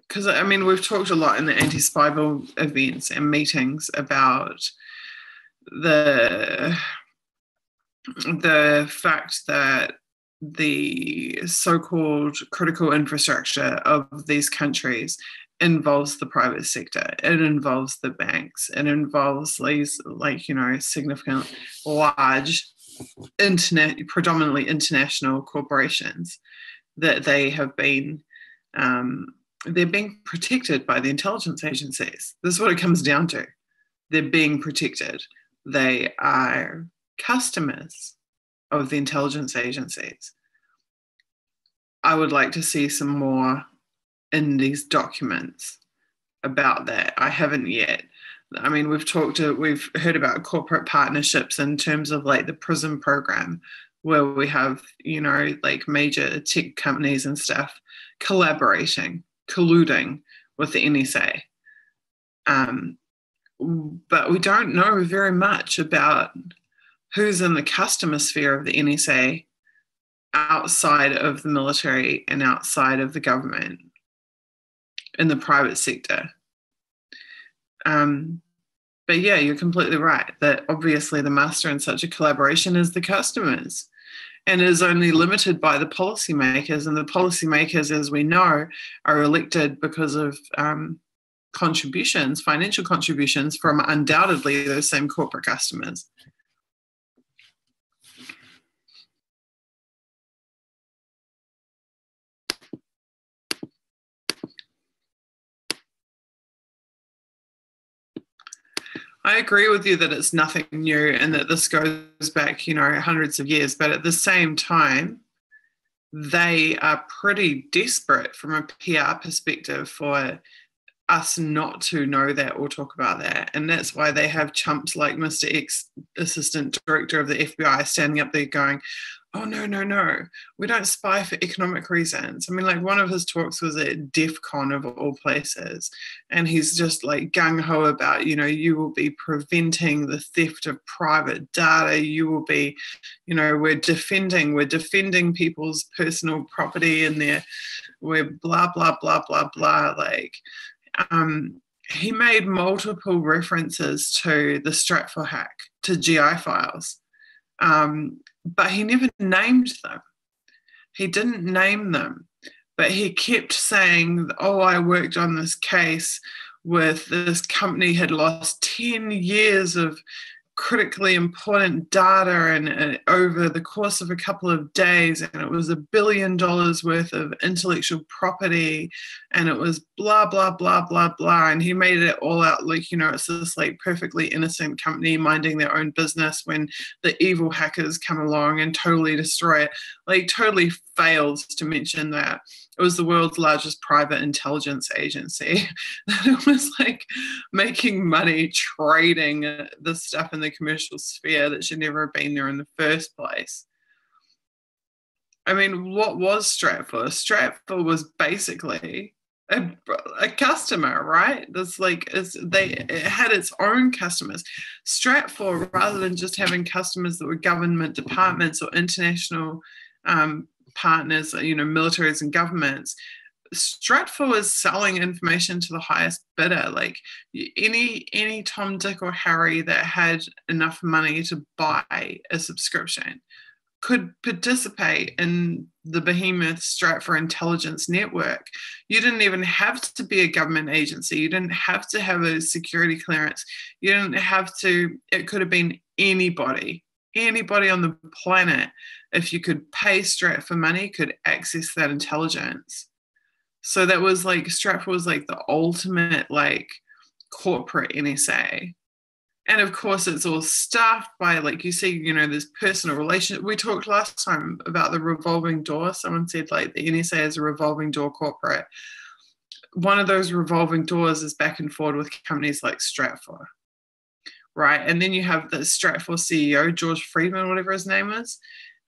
because I mean, we've talked a lot in the anti-spy bill events and meetings about the fact that the so-called critical infrastructure of these countries involves the private sector. It involves the banks. It involves these, significant, large, predominantly international corporations that they have been, they're being protected by the intelligence agencies. This is what it comes down to. They're being protected. They are customers of the intelligence agencies. I would like to see some more in these documents about that. I haven't yet. I mean, we've heard about corporate partnerships in terms of the PRISM program, where we have, major tech companies and stuff collaborating, colluding with the NSA. But we don't know very much about who's in the customer sphere of the NSA outside of the military and outside of the government in the private sector. But yeah, you're completely right that obviously the master in such a collaboration is the customers, and is only limited by the policymakers. And the policymakers, as we know, are elected because of financial contributions from undoubtedly those same corporate customers. I agree with you that it's nothing new and that this goes back, hundreds of years. But at the same time, they are pretty desperate from a PR perspective for us not to know that or talk about that. And that's why they have chumps like Mr. X, Assistant Director of the FBI, standing up there going, oh, no, we don't spy for economic reasons. I mean, one of his talks was at DEF CON of all places. And he's just gung-ho about, you will be preventing the theft of private data. You will be, we're defending people's personal property and we're blah, blah, blah, blah, blah. he made multiple references to the Stratfor hack, to GI files, but he never named them. He didn't name them, but he kept saying, oh, I worked on this case with this company had lost 10 years of critically important data and over the course of a couple of days, and it was $1 billion worth of intellectual property, and it was blah blah blah blah blah, and he made it all out like, you know, it's this like perfectly innocent company minding their own business when the evil hackers come along and totally destroy it. Like, totally fails to mention that it was the world's largest private intelligence agency. It was like making money trading this stuff in the commercial sphere that should never have been there in the first place. I mean, what was Stratfor? Stratfor was basically a customer, right? It had its own customers. Stratfor, rather than just having customers that were government departments or international partners, you know, militaries and governments, Stratfor was selling information to the highest bidder. Like any Tom, Dick, or Harry that had enough money to buy a subscription could participate in the behemoth Stratfor intelligence network. You didn't even have to be a government agency. You didn't have to have a security clearance. You didn't have to, it could have been anybody on the planet, if you could pay Stratfor money, could access that intelligence. So that was like, Stratfor was like the ultimate like corporate NSA. And of course, it's all staffed by, like, you see, you know, this personal relationship. We talked last time about the revolving door. Someone said like the NSA is a revolving door corporate. One of those revolving doors is back and forth with companies like Stratfor. Right. And then you have the Stratfor CEO, George Friedman, whatever his name is.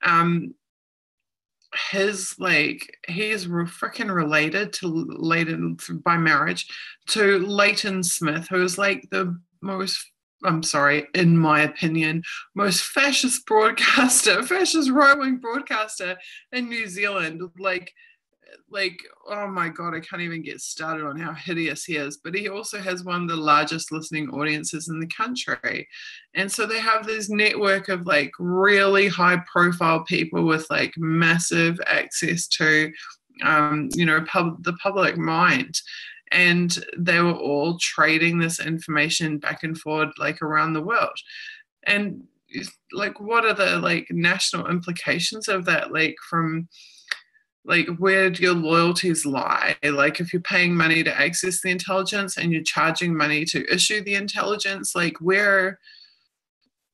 He is freaking related to Leighton by marriage to Leighton Smith, who is like the most, I'm sorry, in my opinion, most fascist right-wing broadcaster in New Zealand. Like, oh my God, I can't even get started on how hideous he is. But he also has one of the largest listening audiences in the country. And so they have this network of like really high profile people with like massive access to, the public mind. And they were all trading this information back and forth, like around the world. And like, what are the like national implications of that? Like, from like, where do your loyalties lie? Like, if you're paying money to access the intelligence and you're charging money to issue the intelligence, like where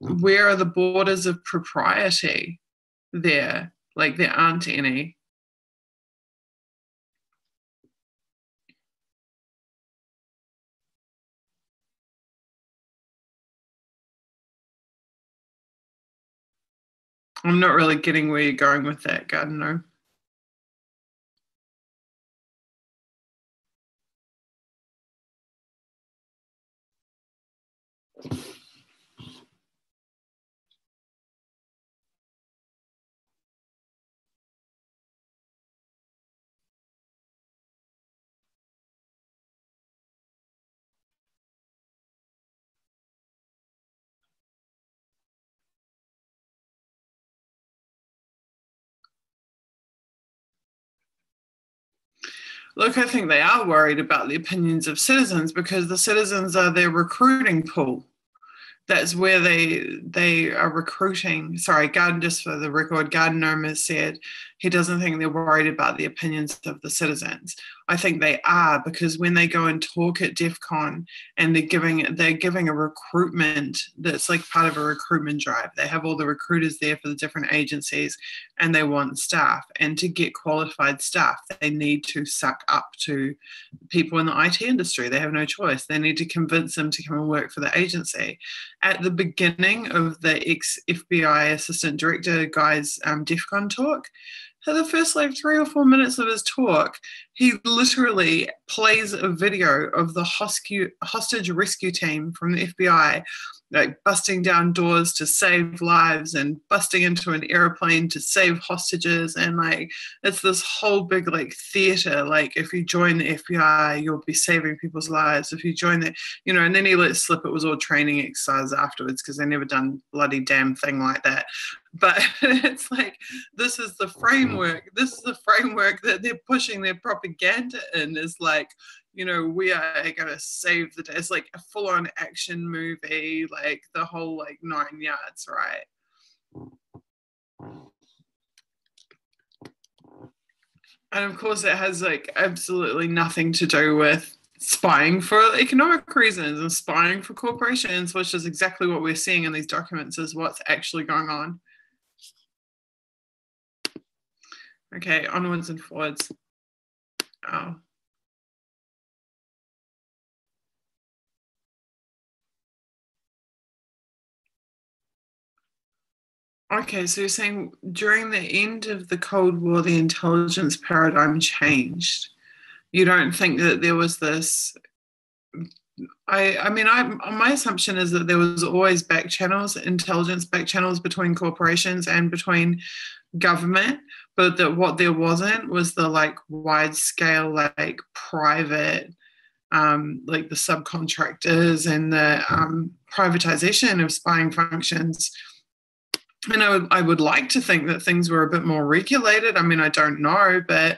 are the borders of propriety there? Like, there aren't any. I'm not really getting where you're going with that, Gardner. Look, I think they are worried about the opinions of citizens because the citizens are their recruiting pool. That's where they are recruiting. Sorry, Garden, just for the record, Gardner has said he doesn't think they're worried about the opinions of the citizens. I think they are, because when they go and talk at DEF CON and they're giving a recruitment that's like part of a recruitment drive. They have all the recruiters there for the different agencies and they want staff. And to get qualified staff, they need to suck up to people in the IT industry. They have no choice. They need to convince them to come and work for the agency. At the beginning of the ex-FBI assistant director guy's DEF CON talk, for the first like 3 or 4 minutes of his talk, he literally plays a video of the hostage rescue team from the FBI like busting down doors to save lives and busting into an airplane to save hostages. And like, it's this whole big like theater. Like if you join the FBI, you'll be saving people's lives. If you join the, and then he let slip it was all training exercise afterwards because they never done bloody damn thing like that. But it's like, this is the framework. This is the framework that they're pushing their propaganda in, is like, we are going to save the day. It's like a full-on action movie, like the whole like 9 yards, right? And of course it has like absolutely nothing to do with spying for economic reasons and spying for corporations, which is exactly what we're seeing in these documents, is what's actually going on. Okay, onwards and forwards. Oh. Okay, so you're saying during the end of the Cold War, the intelligence paradigm changed. You don't think that there was this... my assumption is that there was always back channels, intelligence back channels between corporations and between government, but that what there wasn't was the like wide scale, like private, like the subcontractors and the privatization of spying functions. And I would like to think that things were a bit more regulated. I mean, I don't know, but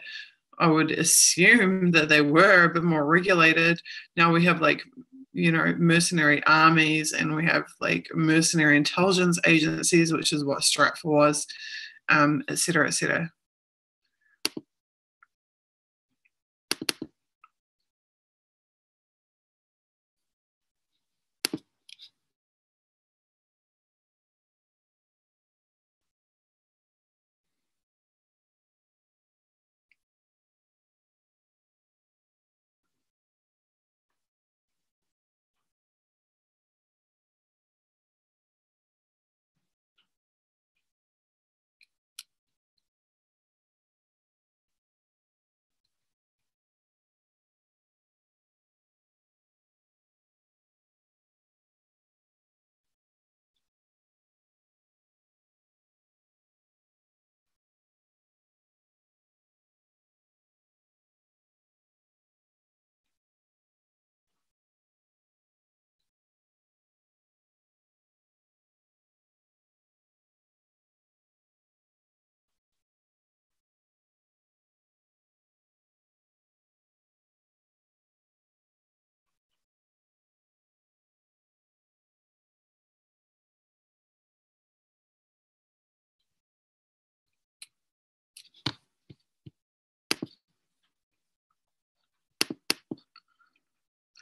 I would assume that they were a bit more regulated. Now we have like, mercenary armies, and we have like mercenary intelligence agencies, which is what Stratfor was, et cetera, et cetera.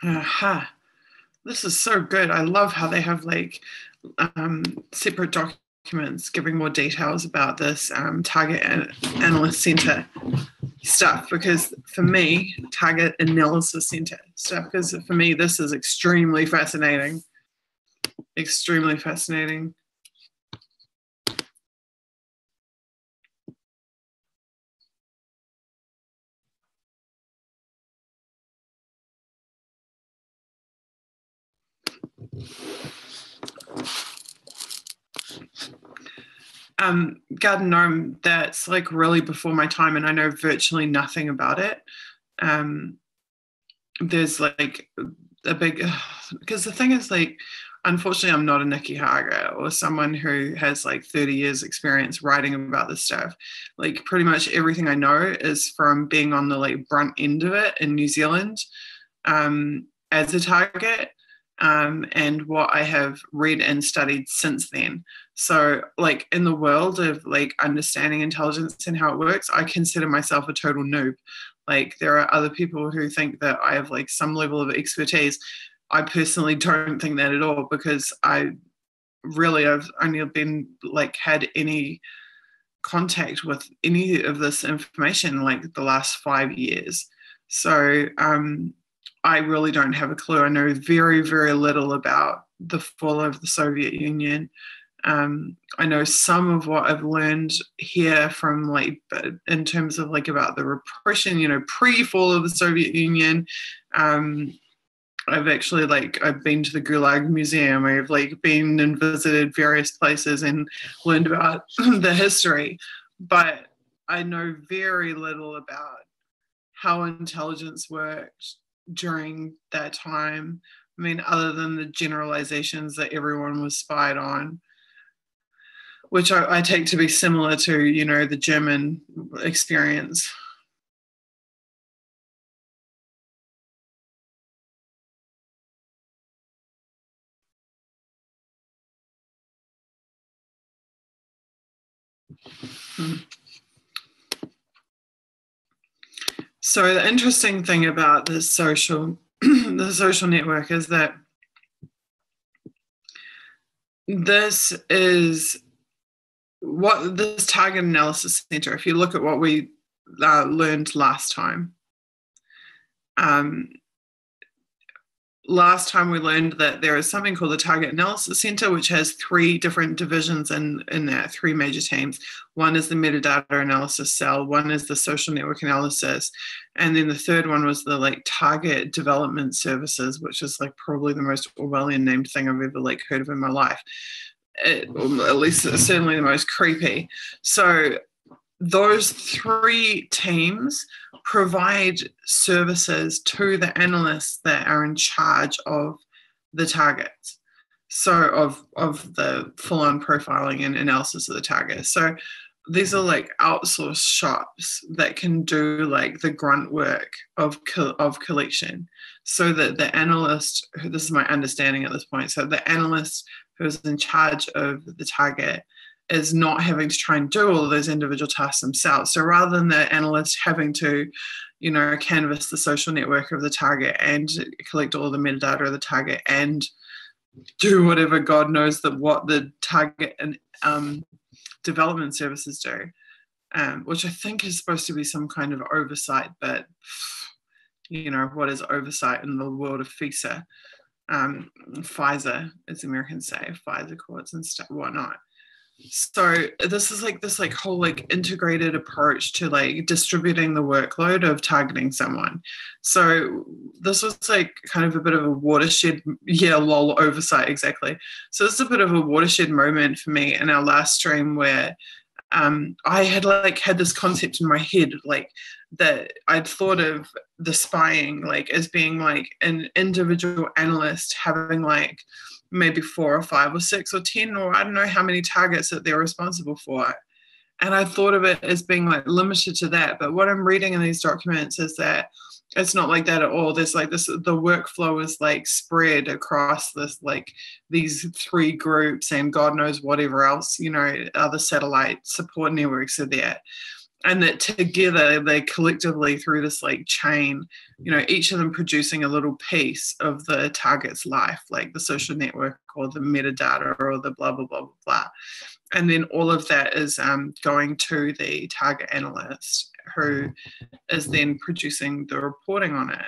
Aha. This is so good. I love how they have like separate documents giving more details about this target analyst center stuff, because for me, target analysis center stuff, because for me, this is extremely fascinating. Extremely fascinating. Garden Gnome, that's like really before my time, and I know virtually nothing about it. There's like a big, because the thing is, like, unfortunately, I'm not a Nikki Haga or someone who has like 30 years experience writing about this stuff. Like pretty much everything I know is from being on the like brunt end of it in New Zealand as a target, and what I have read and studied since then. So like in the world of like understanding intelligence and how it works, I consider myself a total noob. Like there are other people who think that I have like some level of expertise. I personally don't think that at all, because I've only been like had any contact with any of this information like the last 5 years. So I really don't have a clue. I know very, very little about the fall of the Soviet Union. I know some of what I've learned here from like, in terms of like about the repression, pre-fall of the Soviet Union, I've actually I've been to the Gulag Museum. I've been and visited various places and learned about the history, but I know very little about how intelligence worked during that time. I mean, other than the generalizations that everyone was spied on, which I take to be similar to, the German experience. So the interesting thing about this the social network is that this is what this target analysis center, if you look at what we learned last time, last time we learned that there is something called the Target Analysis Center, which has 3 different divisions in that, 3 major teams. One is the metadata analysis cell, one is the social network analysis, and then the third one was the target development services, which is probably the most Orwellian named thing I've ever heard of in my life. Or at least certainly the most creepy. So those 3 teams provide services to the analysts that are in charge of the targets. So of the full-on profiling and analysis of the target. So these are outsourced shops that can do the grunt work of collection, so that the analyst, this is my understanding at this point, so the analyst who's in charge of the target is not having to try and do all of those individual tasks themselves. So rather than the analyst having to, canvass the social network of the target and collect all the metadata of the target and do whatever God knows what the target and development services do, which I think is supposed to be some kind of oversight, but what is oversight in the world of FISA? FISA, as Americans say, FISA courts and stuff, whatnot. So this is this whole integrated approach to distributing the workload of targeting someone. So this was kind of a bit of a watershed, oversight, exactly. So this is a bit of a watershed moment for me in our last stream, where I had had this concept in my head that I'd thought of the spying as being an individual analyst having maybe 4 or 5 or 6 or 10, or I don't know how many targets that they're responsible for. And I thought of it as being limited to that. But what I'm reading in these documents is that it's not like that at all. There's this, the workflow is spread across this, these 3 groups and God knows whatever else, other satellite support networks are there. And that together they collectively through this chain, each of them producing a little piece of the target's life, the social network or the metadata or the blah, blah, blah, blah, blah. And then all of that is going to the target analyst, who is then producing the reporting on it.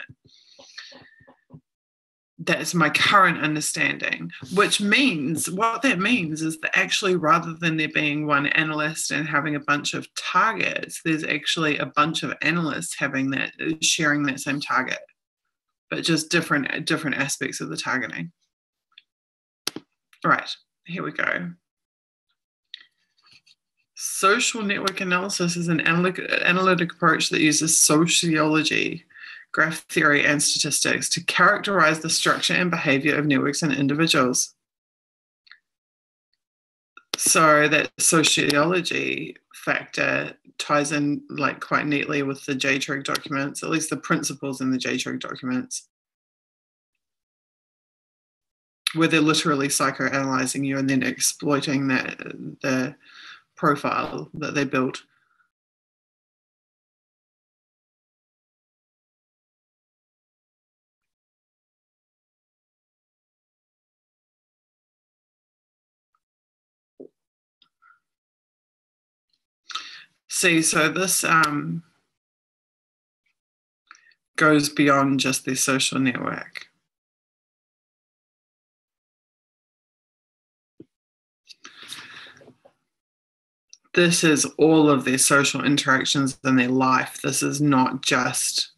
That's my current understanding, which means, what that means is that actually rather than there being one analyst and having a bunch of targets, there's actually a bunch of analysts sharing that same target, but just different aspects of the targeting. All right, here we go. Social network analysis is an analytic approach that uses sociology, graph theory, and statistics to characterize the structure and behavior of networks and individuals. So that sociology factor ties in quite neatly with the JTRIG documents, at least the principles in the JTRIG documents, where they're literally psychoanalyzing you and then exploiting the profile that they built. See, so this goes beyond just their social network. This is all of their social interactions in their life. This is not just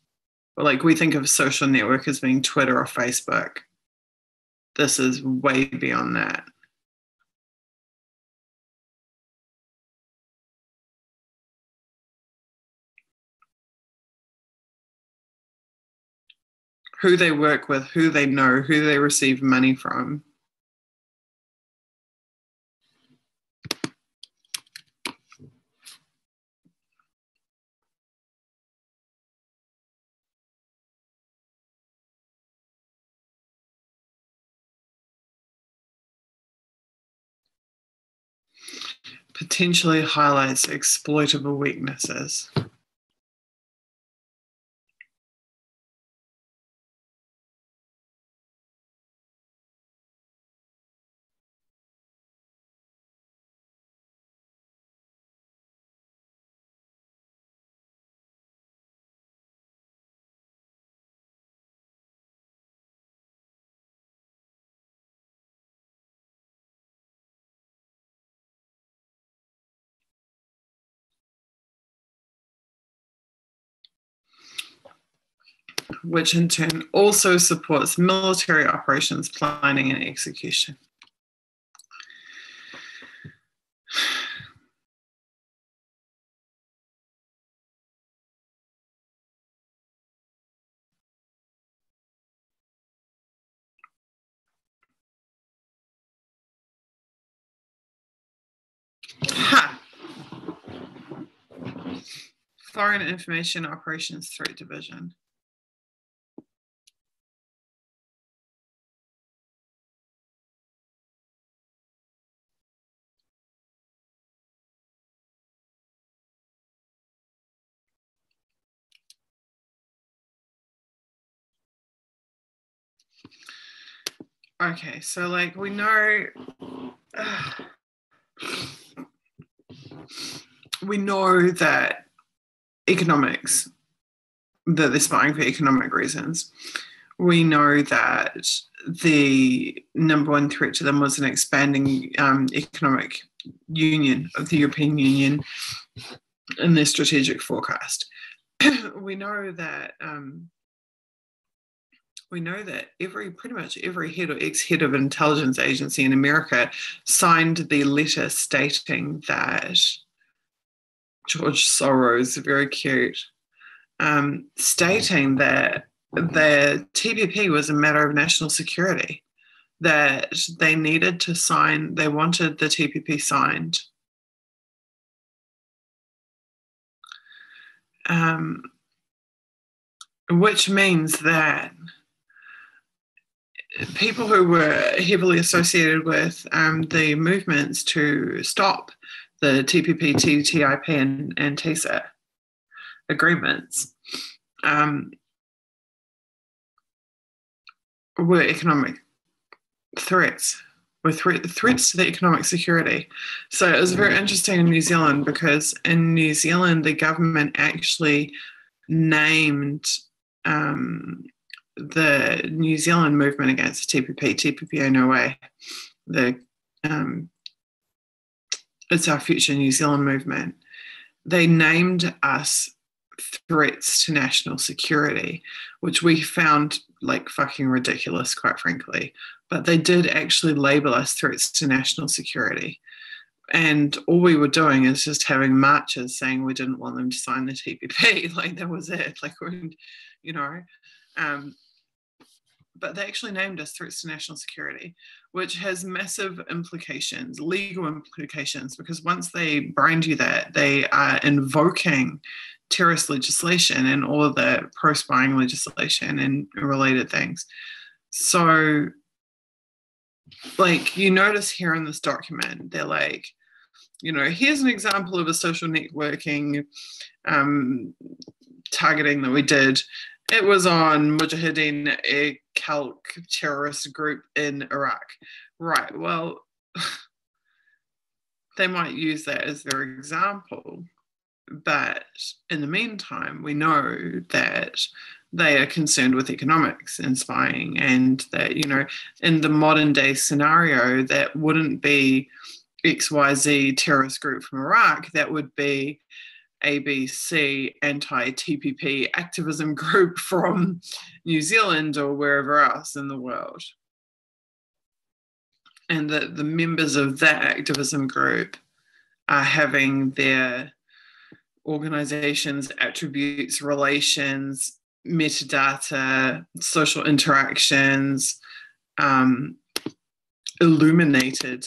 Like we think of a social network as being Twitter or Facebook. This is way beyond that. Who they work with, who they know, who they receive money from. Potentially highlights exploitable weaknesses. Which in turn also supports military operations planning and execution. Ha! Foreign Information Operations Threat Division. Okay, so like we know that economics, that they're spying for economic reasons. We know that the number one threat to them was an expanding economic union of the European Union in their strategic forecast. We know that pretty much every head or ex-head of an intelligence agency in America signed the letter stating that George Soros, very cute, stating that the TPP was a matter of national security, that they needed to sign, they wanted the TPP signed. Which means that people who were heavily associated with the movements to stop the TPP, TTIP, and TISA agreements were economic threats, were threats to the economic security. So it was very interesting in New Zealand, because in New Zealand, the government actually named the New Zealand movement against the TPP no way. It's Our Future New Zealand movement. They named us threats to national security, which we found like fucking ridiculous, quite frankly. But they did actually label us threats to national security. And all we were doing is just having marches saying we didn't want them to sign the TPP. Like, that was it. Like, but they actually named us threats to national security, which has massive implications, legal implications, because once they brand you that, they are invoking terrorist legislation and all of the pro-spying legislation and related things. So, like, you notice here in this document, they're like, here's an example of a social networking targeting that we did. It was on Mujahideen, a Khalq terrorist group in Iraq. Right, well, they might use that as their example. But in the meantime, we know that they are concerned with economics and spying, and that, in the modern day scenario, that wouldn't be XYZ terrorist group from Iraq. That would be ABC anti-TPP activism group from New Zealand or wherever else in the world. And that the members of that activism group are having their organizations, attributes, relations, metadata, social interactions illuminated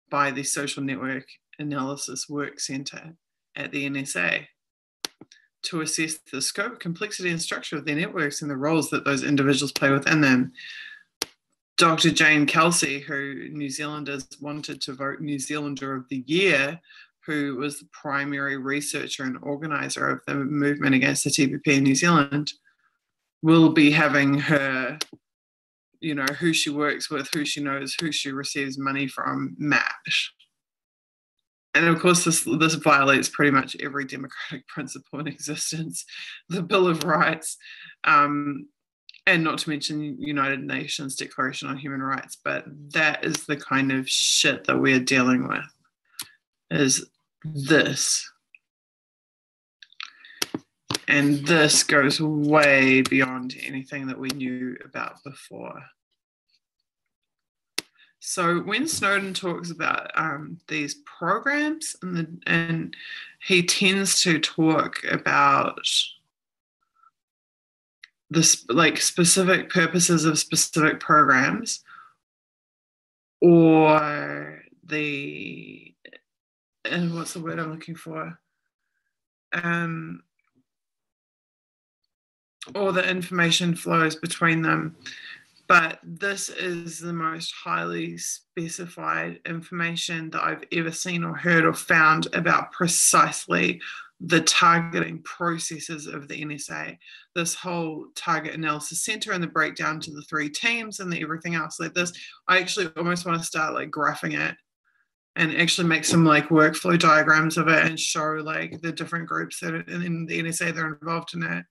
by the Social Network Analysis Work Centre at the NSA to assess the scope, complexity, and structure of their networks and the roles that those individuals play within them. Dr. Jane Kelsey, who New Zealanders wanted to vote New Zealander of the Year, who was the primary researcher and organizer of the movement against the TPP in New Zealand, will be having her, you know, who she works with, who she knows, who she receives money from, match. And of course, this violates pretty much every democratic principle in existence, the Bill of Rights, and not to mention United Nations Declaration on Human Rights. But that is the kind of shit that we're dealing with, is this. And this goes way beyond anything that we knew about before. So when Snowden talks about these programs, and he tends to talk about this, like, specific purposes of specific programs, or the, and what's the word I'm looking for? Or the information flows between them. But this is the most highly specified information that I've ever seen or heard or found about precisely the targeting processes of the NSA. This whole target analysis center and the breakdown to the 3 teams and everything else like this. I actually almost want to start like graphing it and actually make some like workflow diagrams of it and show like the different groups that are in the NSA that are involved in it.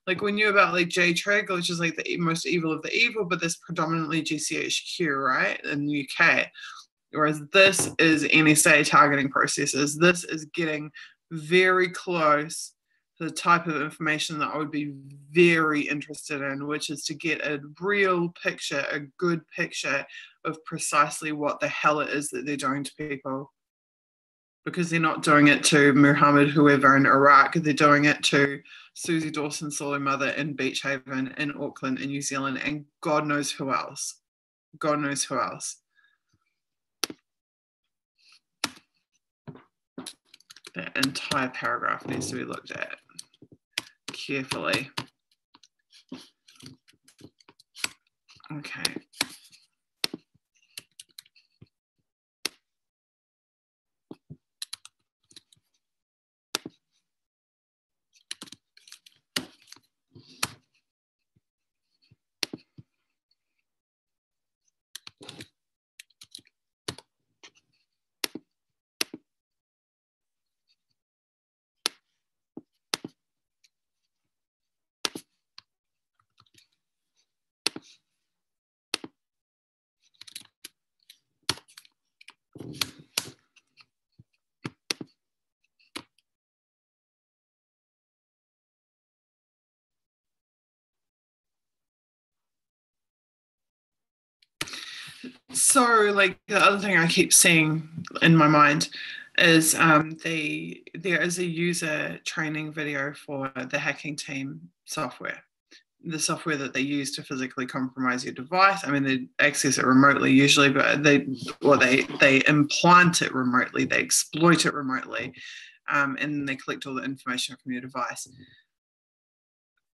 Like we knew about like JTRIG, which is like the most evil of the evil, but there's predominantly GCHQ, right, in the UK. Whereas this is NSA targeting processes. This is getting very close to the type of information that I would be very interested in, which is to get a real picture, a good picture of precisely what the hell it is that they're doing to people. Because they're not doing it to Muhammad whoever in Iraq, they're doing it to Suzie Dawson, solo mother in Beach Haven, in Auckland, in New Zealand, and God knows who else. God knows who else. That entire paragraph needs to be looked at carefully. Okay. So, like, the other thing I keep seeing in my mind is there is a user training video for the hacking team software, the software that they use to physically compromise your device. I mean, they access it remotely usually, but they implant it remotely, they exploit it remotely, and they collect all the information from your device.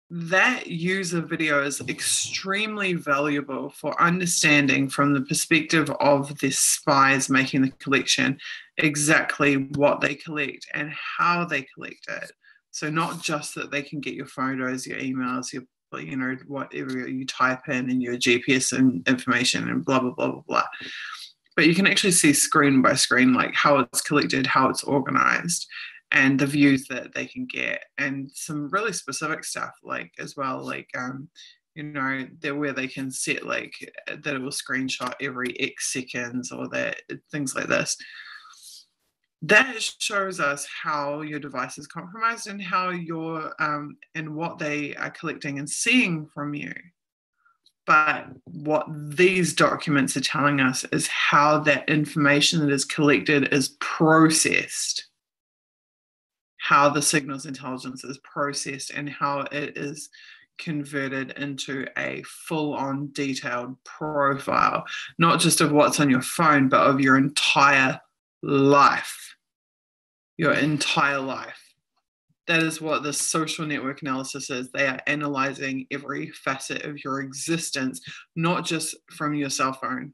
That user video is extremely valuable for understanding from the perspective of the spies making the collection exactly what they collect and how they collect it. So not just that they can get your photos, your emails, your, you know, whatever you type in and your GPS and information and blah, blah, blah, blah, blah. But you can actually see screen by screen, like how it's collected, how it's organized, and the views that they can get, and some really specific stuff like as well, like you know, where they can set like that it will screenshot every X seconds or that things like this. that shows us how your device is compromised and how you're and what they are collecting and seeing from you. But what these documents are telling us is how that information that is collected is processed, how the signals intelligence is processed, and how it is converted into a full-on detailed profile, not just of what's on your phone, but of your entire life. Your entire life. That is what the social network analysis is. They are analyzing every facet of your existence, not just from your cell phone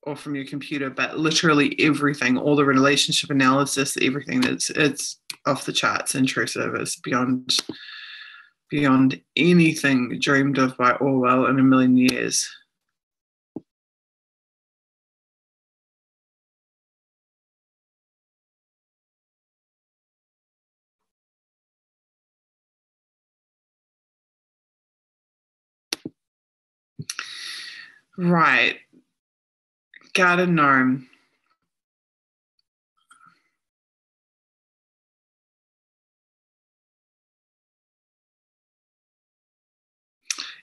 or from your computer, but literally everything, all the relationship analysis, everything. It's off the charts intrusive. It's beyond anything dreamed of by Orwell in a million years. Right. Garden gnome.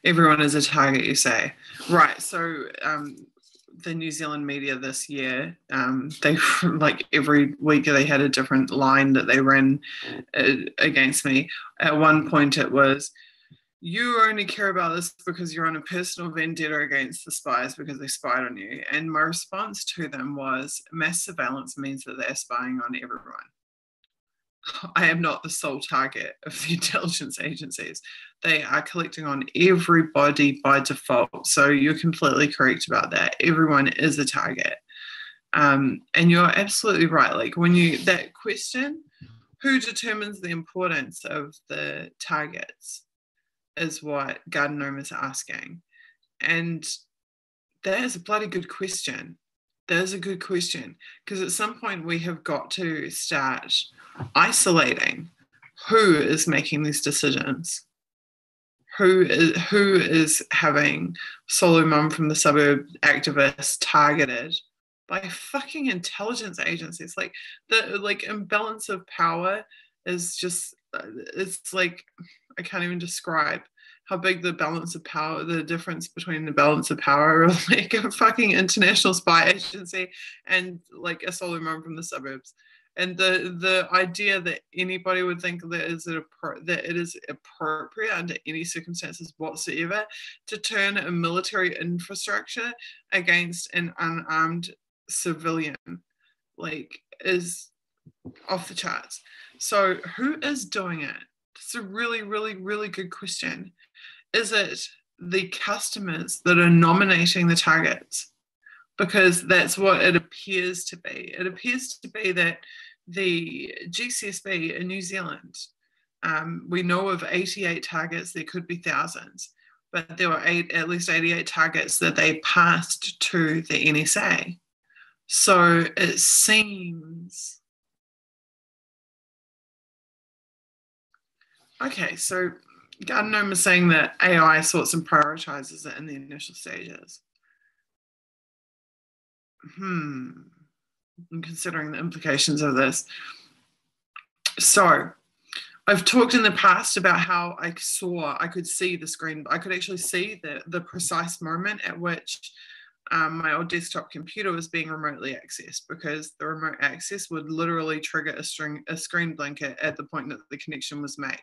Everyone is a target, you say. Right. So the New Zealand media this year, they like every week they had a different line that they ran against me. At one point it was, you only care about this because you're on a personal vendetta against the spies because they spied on you. And my response to them was, mass surveillance means that they're spying on everyone. I am not the sole target of the intelligence agencies. They are collecting on everybody by default. So you're completely correct about that. Everyone is a target. And you're absolutely right. Like that question, who determines the importance of the targets, is what Garden Gnome is asking. And that is a bloody good question. That is a good question. Because at some point we have got to start isolating who is making these decisions. Who is having solo mum from the suburb activists targeted by fucking intelligence agencies? Like the imbalance of power is just, it's like, I can't even describe how big the balance of power, the difference between the balance of power of like a fucking international spy agency and like a solo mum from the suburbs. And the idea that anybody would think that it is appropriate under any circumstances whatsoever to turn a military infrastructure against an unarmed civilian, like, is off the charts. So who is doing it? It's a really, really, really good question. Is it the customers that are nominating the targets? Because that's what it appears to be. It appears to be that the GCSB in New Zealand, we know of 88 targets, there could be thousands, but there were at least 88 targets that they passed to the NSA. So it seems... Okay, so Garden Gnome is saying that AI sorts and prioritizes it in the initial stages. I'm considering the implications of this. So I've talked in the past about how I could see the screen. I could actually see the precise moment at which my old desktop computer was being remotely accessed, because the remote access would literally trigger a screen blinker at the point that the connection was made.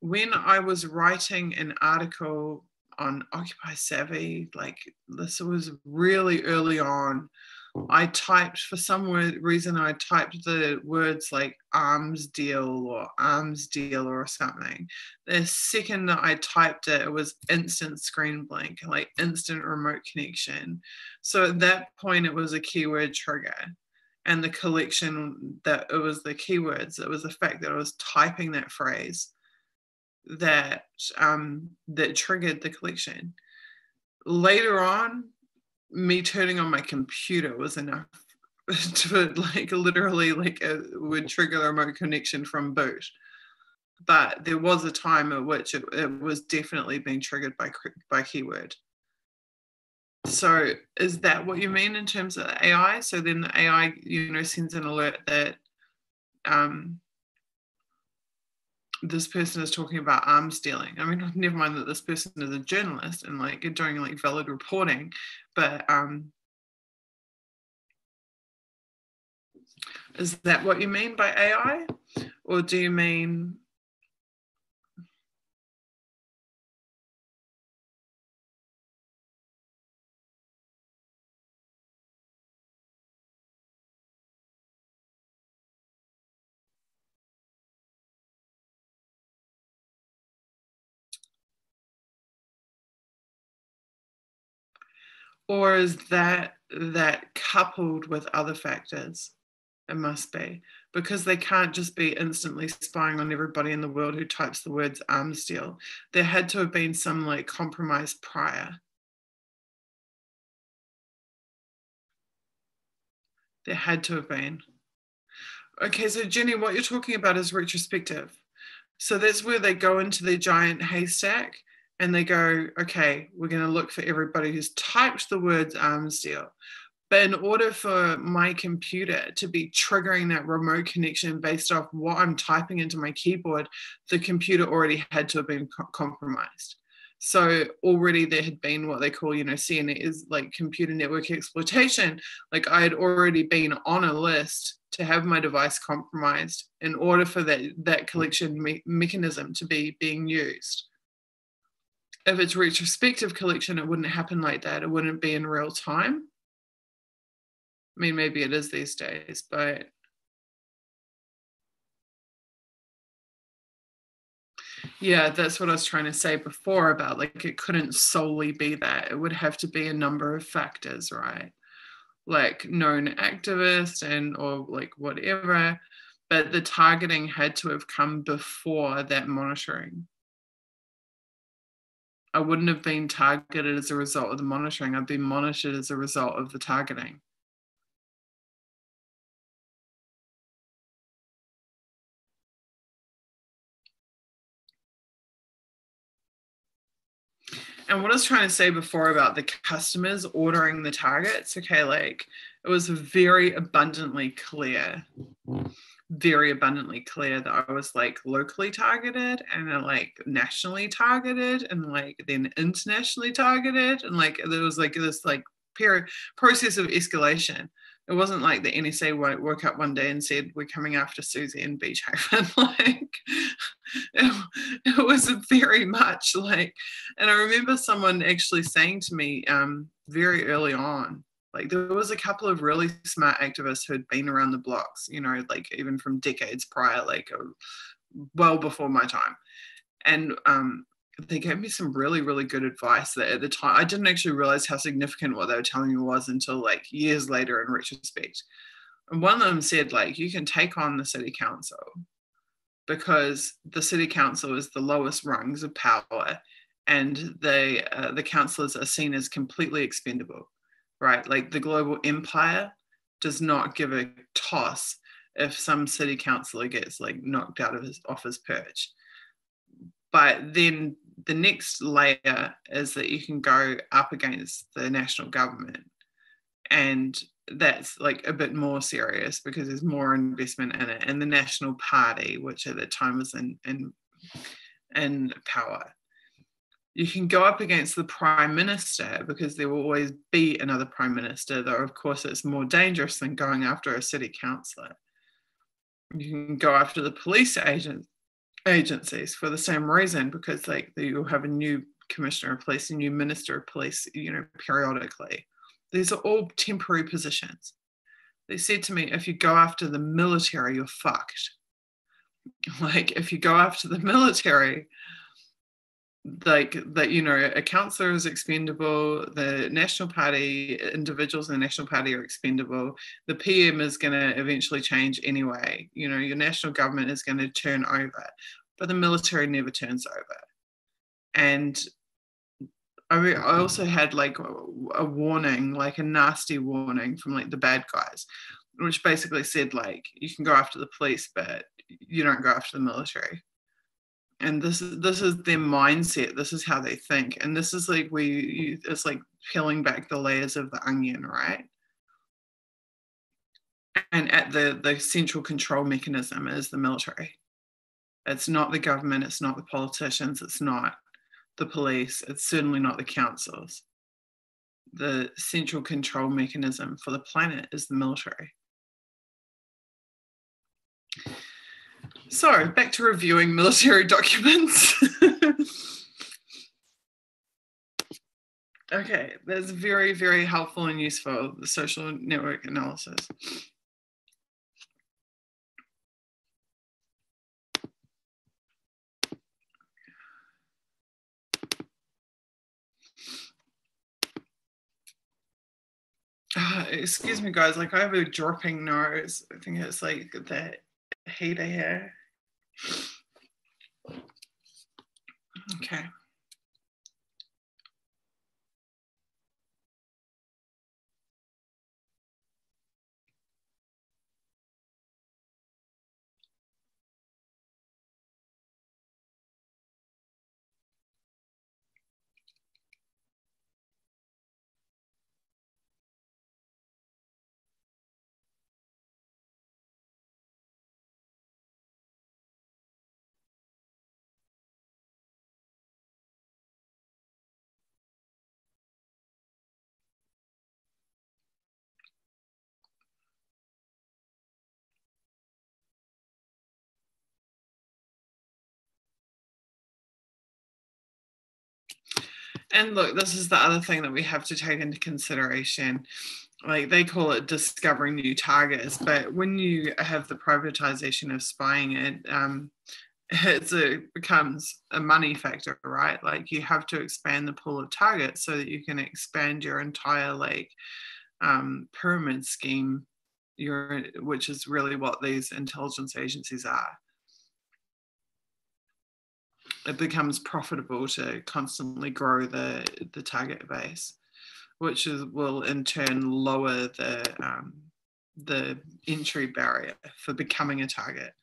When I was writing an article on Occupy Savvy, like this was really early on, I typed, for some reason, I typed the words like arms deal or something. The second that I typed it, it was instant screen blink, like instant remote connection. So at that point, it was a keyword trigger. And the collection, that it was the keywords, it was the fact that I was typing that phrase that triggered the collection. Later on, me turning on my computer was enough to literally would trigger a remote connection from boot. But there was a time at which it was definitely being triggered by keyword. So is that what you mean in terms of the AI? So then the AI, sends an alert that this person is talking about arms dealing. I mean, never mind that this person is a journalist and like doing like valid reporting, but is that what you mean by AI? Or do you mean or is that coupled with other factors? It must be, because they can't just be instantly spying on everybody in the world who types the words arms deal. There had to have been some like compromise prior. There had to have been. Okay, so Jenny, what you're talking about is retrospective. So that's where they go into their giant haystack and they go, okay, we're going to look for everybody who's typed the words arms deal. But in order for my computer to be triggering that remote connection based off what I'm typing into my keyboard, the computer already had to have been compromised. So already there had been what they call, CNE is like computer network exploitation. Like I had already been on a list to have my device compromised in order for that collection mechanism to be being used. If it's retrospective collection, it wouldn't happen like that. It wouldn't be in real time. I mean, maybe it is these days, but yeah, that's what I was trying to say before about like it couldn't solely be that. It would have to be a number of factors, right? Like known activists and or like whatever, but the targeting had to have come before that monitoring. I wouldn't have been targeted as a result of the monitoring. I've been monitored as a result of the targeting. And what I was trying to say before about the customers ordering the targets, okay, like it was very abundantly clear that I was like locally targeted and like nationally targeted and like then internationally targeted. And like there was like this like process of escalation. It wasn't like the NSA woke up one day and said, we're coming after Suzie and Beach Haven. Like it was very much like, and I remember someone actually saying to me very early on, like there was a couple of really smart activists who had been around the blocks, like even from decades prior, like well before my time. And they gave me some really, really good advice that at the time, I didn't actually realize how significant what they were telling me was until like years later in retrospect. And one of them said, like, you can take on the city council because the city council is the lowest rungs of power and the councillors are seen as completely expendable, right? Like the global empire does not give a toss if some city councillor gets like knocked out of off his perch. But then the next layer is that you can go up against the national government, and that's like a bit more serious because there's more investment in it. And the National Party, which at the time was in power, you can go up against the Prime Minister because there will always be another Prime Minister, though of course it's more dangerous than going after a city councillor. You can go after the police agencies for the same reason, because like you'll have a new commissioner of police, a new minister of police, periodically. These are all temporary positions. They said to me, if you go after the military, you're fucked. Like if you go after the military, like that, a councillor is expendable, the National Party, individuals in the National Party are expendable, the PM is going to eventually change anyway, your national government is going to turn over, but the military never turns over. And I also had like a warning, like a nasty warning from like the bad guys, which basically said like, you can go after the police, but you don't go after the military. And this is their mindset. This is how they think. And this is like it's like peeling back the layers of the onion, right? And at the central control mechanism is the military. It's not the government, it's not the politicians, it's not the police, it's certainly not the councils. The central control mechanism for the planet is the military. So back to reviewing military documents. Okay, that's very, very helpful and useful, the social network analysis. Excuse me, guys, like I have a dropping nose. I think it's like the heat here. Okay. And look, this is the other thing that we have to take into consideration. Like they call it discovering new targets, but when you have the privatization of spying, it becomes a money factor, right? Like you have to expand the pool of targets so that you can expand your entire pyramid scheme, which is really what these intelligence agencies are. It becomes profitable to constantly grow the target base, which will in turn lower the entry barrier for becoming a target.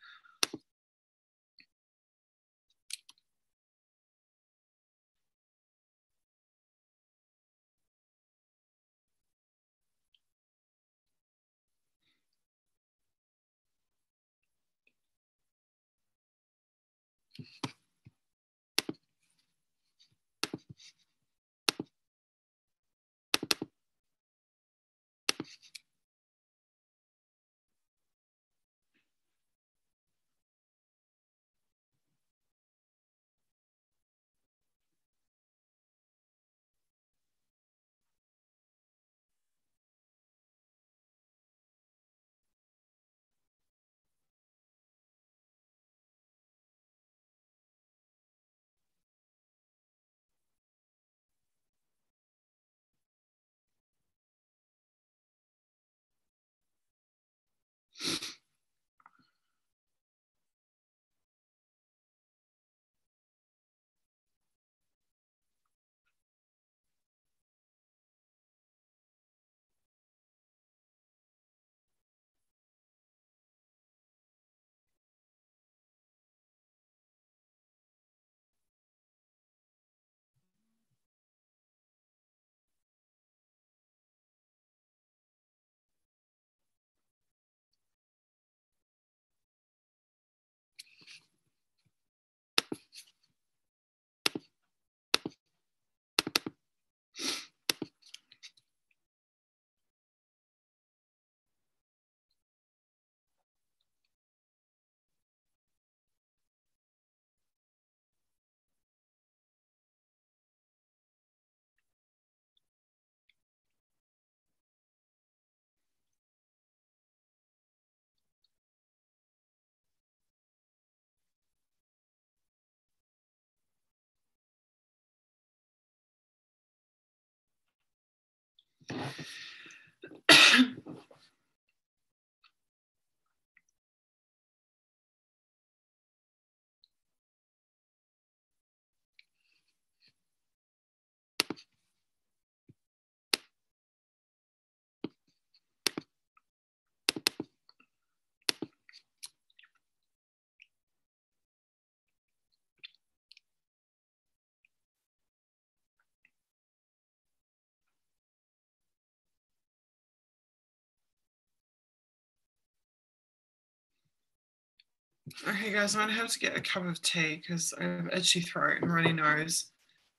Okay, guys, I'm gonna have to get a cup of tea because I have itchy throat and runny nose.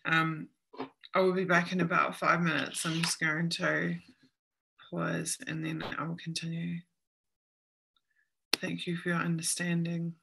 I will be back in about 5 minutes. I'm just going to pause and then I will continue. Thank you for your understanding.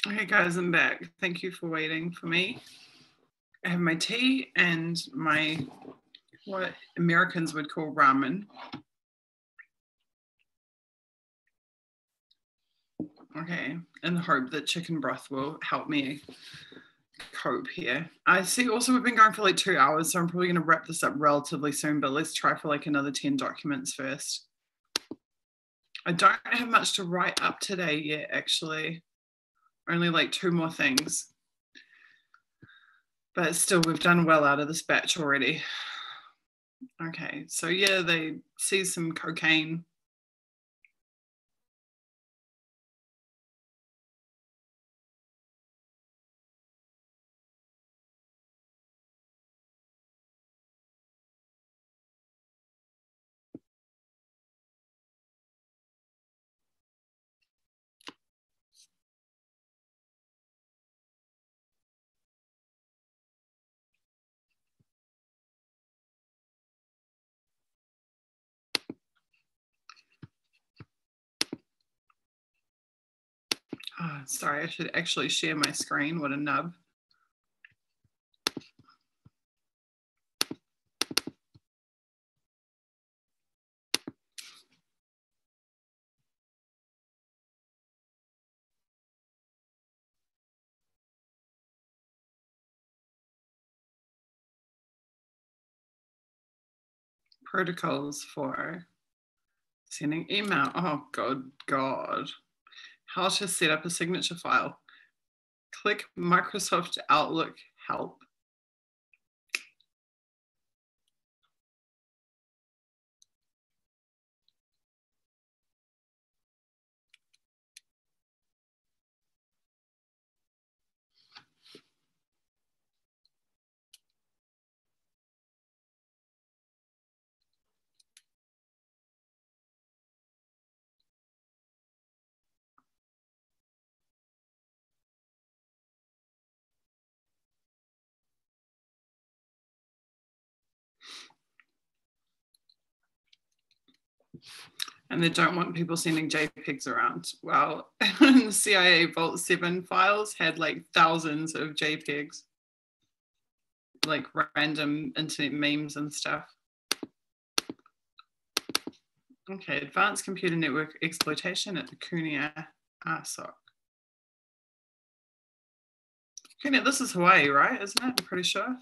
Okay, guys, I'm back. Thank you for waiting for me. I have my tea and my, what Americans would call ramen. Okay, in the hope that chicken broth will help me cope here. I see also we've been going for like 2 hours, so I'm probably going to wrap this up relatively soon, but let's try for like another 10 documents first. I don't have much to write up today yet, actually. Only like 2 more things. But still, we've done well out of this batch already. Okay, so yeah, they see some cocaine. Oh, sorry, I should actually share my screen. What a nub. Protocols for sending email. Oh, God. How to set up a signature file. Click Microsoft Outlook help. And they don't want people sending JPEGs around. Well, the CIA Vault 7 files had like thousands of JPEGs, like random internet memes and stuff. Okay, advanced computer network exploitation at the Kunia ASOC. Kunia, this is Hawaii, right? Isn't it? I'm pretty sure.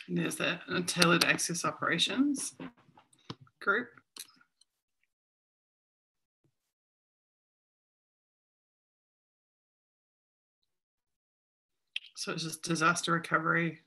And there's the tailored access operations group. So it's just disaster recovery.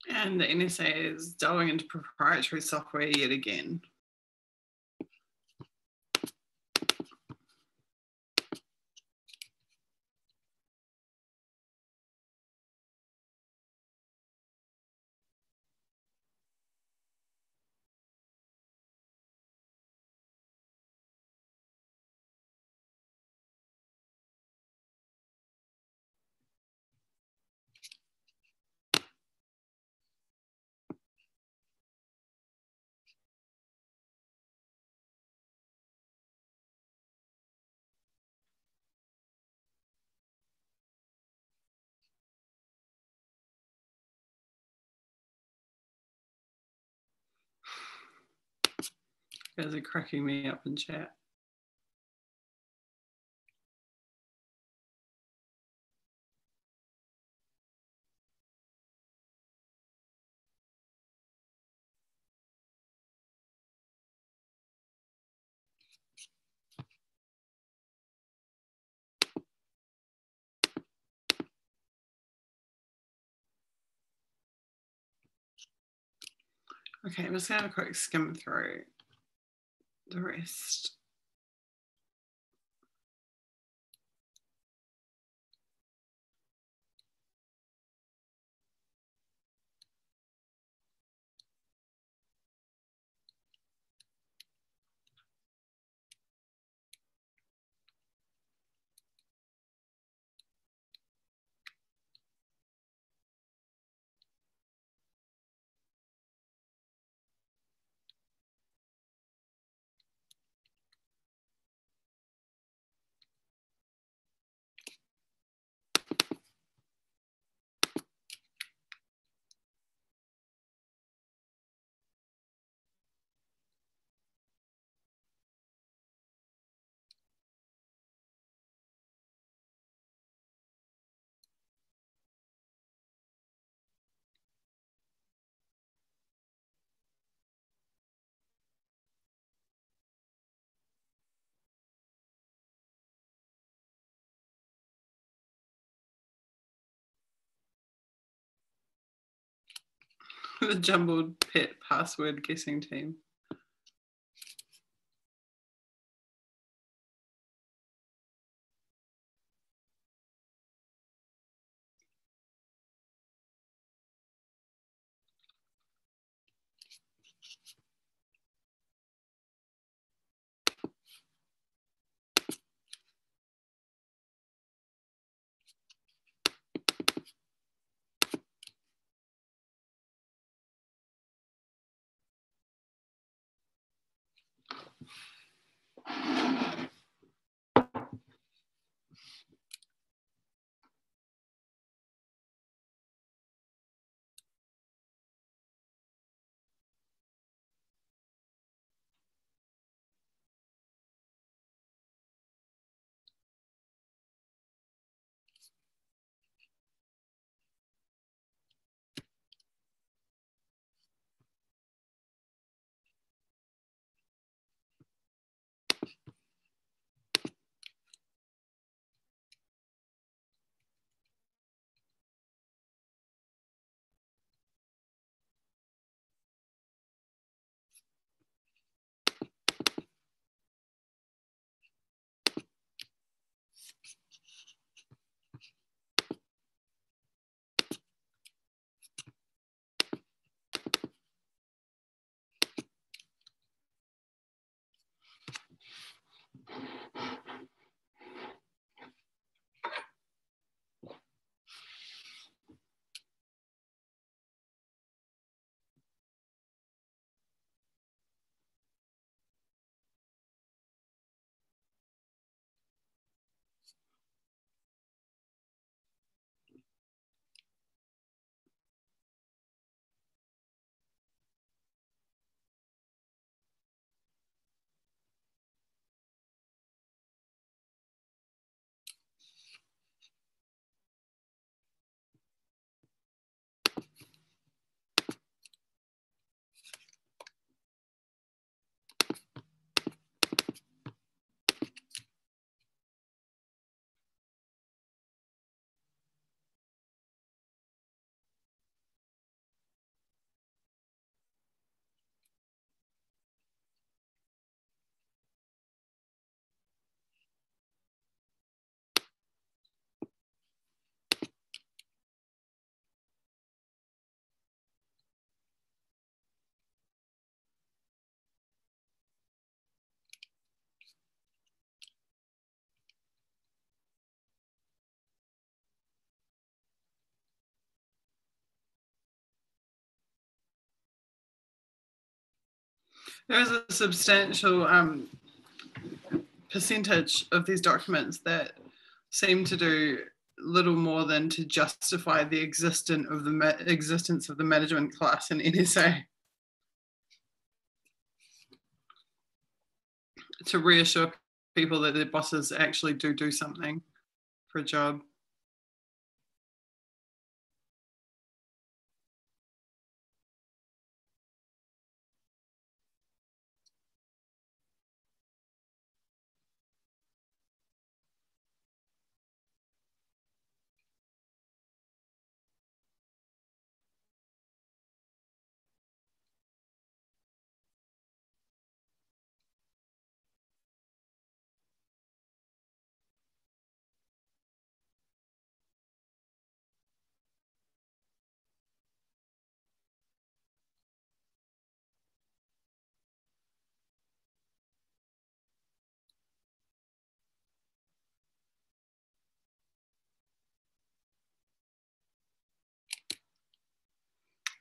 And the NSA is delving into proprietary software yet again. You guys are cracking me up in chat. Okay, I'm just going to have a quick skim through the rest. The jumbled pet password guessing team. There was a substantial percentage of these documents that seem to do little more than to justify the existence of the management class in NSA, to reassure people that their bosses actually do something for a job.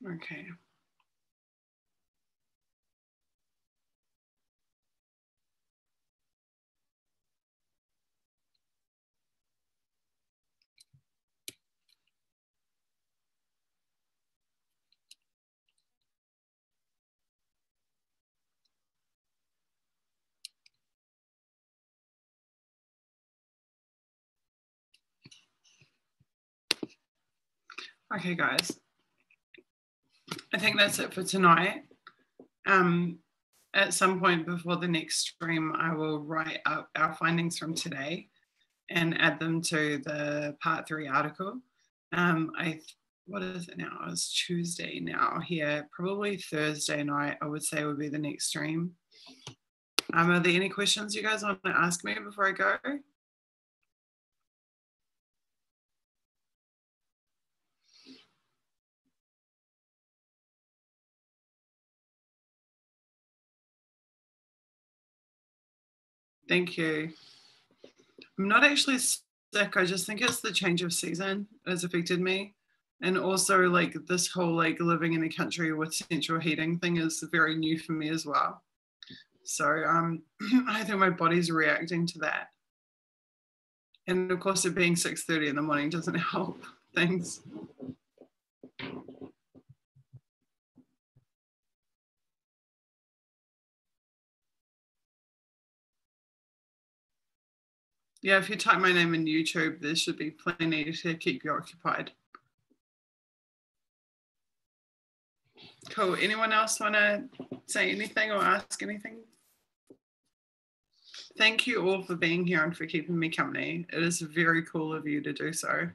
Okay. Okay, guys. I think that's it for tonight. At some point before the next stream, I will write up our findings from today and add them to the part 3 article. What is it now? It's Tuesday now here. Probably Thursday night, I would say, would be the next stream. Are there any questions you guys want to ask me before I go? Thank you. I'm not actually sick. I just think it's the change of season has affected me. And also like this whole like living in a country with central heating thing is very new for me as well. So I think my body's reacting to that. And of course it being 6:30 in the morning doesn't help things. Yeah, if you type my name in YouTube, there should be plenty to keep you occupied. Cool. Anyone else want to say anything or ask anything? Thank you all for being here and for keeping me company. It is very cool of you to do so.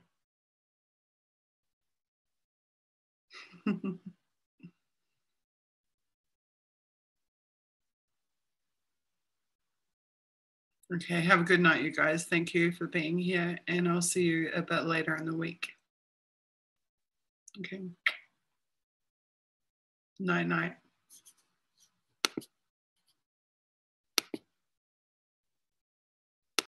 Okay, have a good night, you guys. Thank you for being here, and I'll see you a bit later in the week. Okay. Night, night.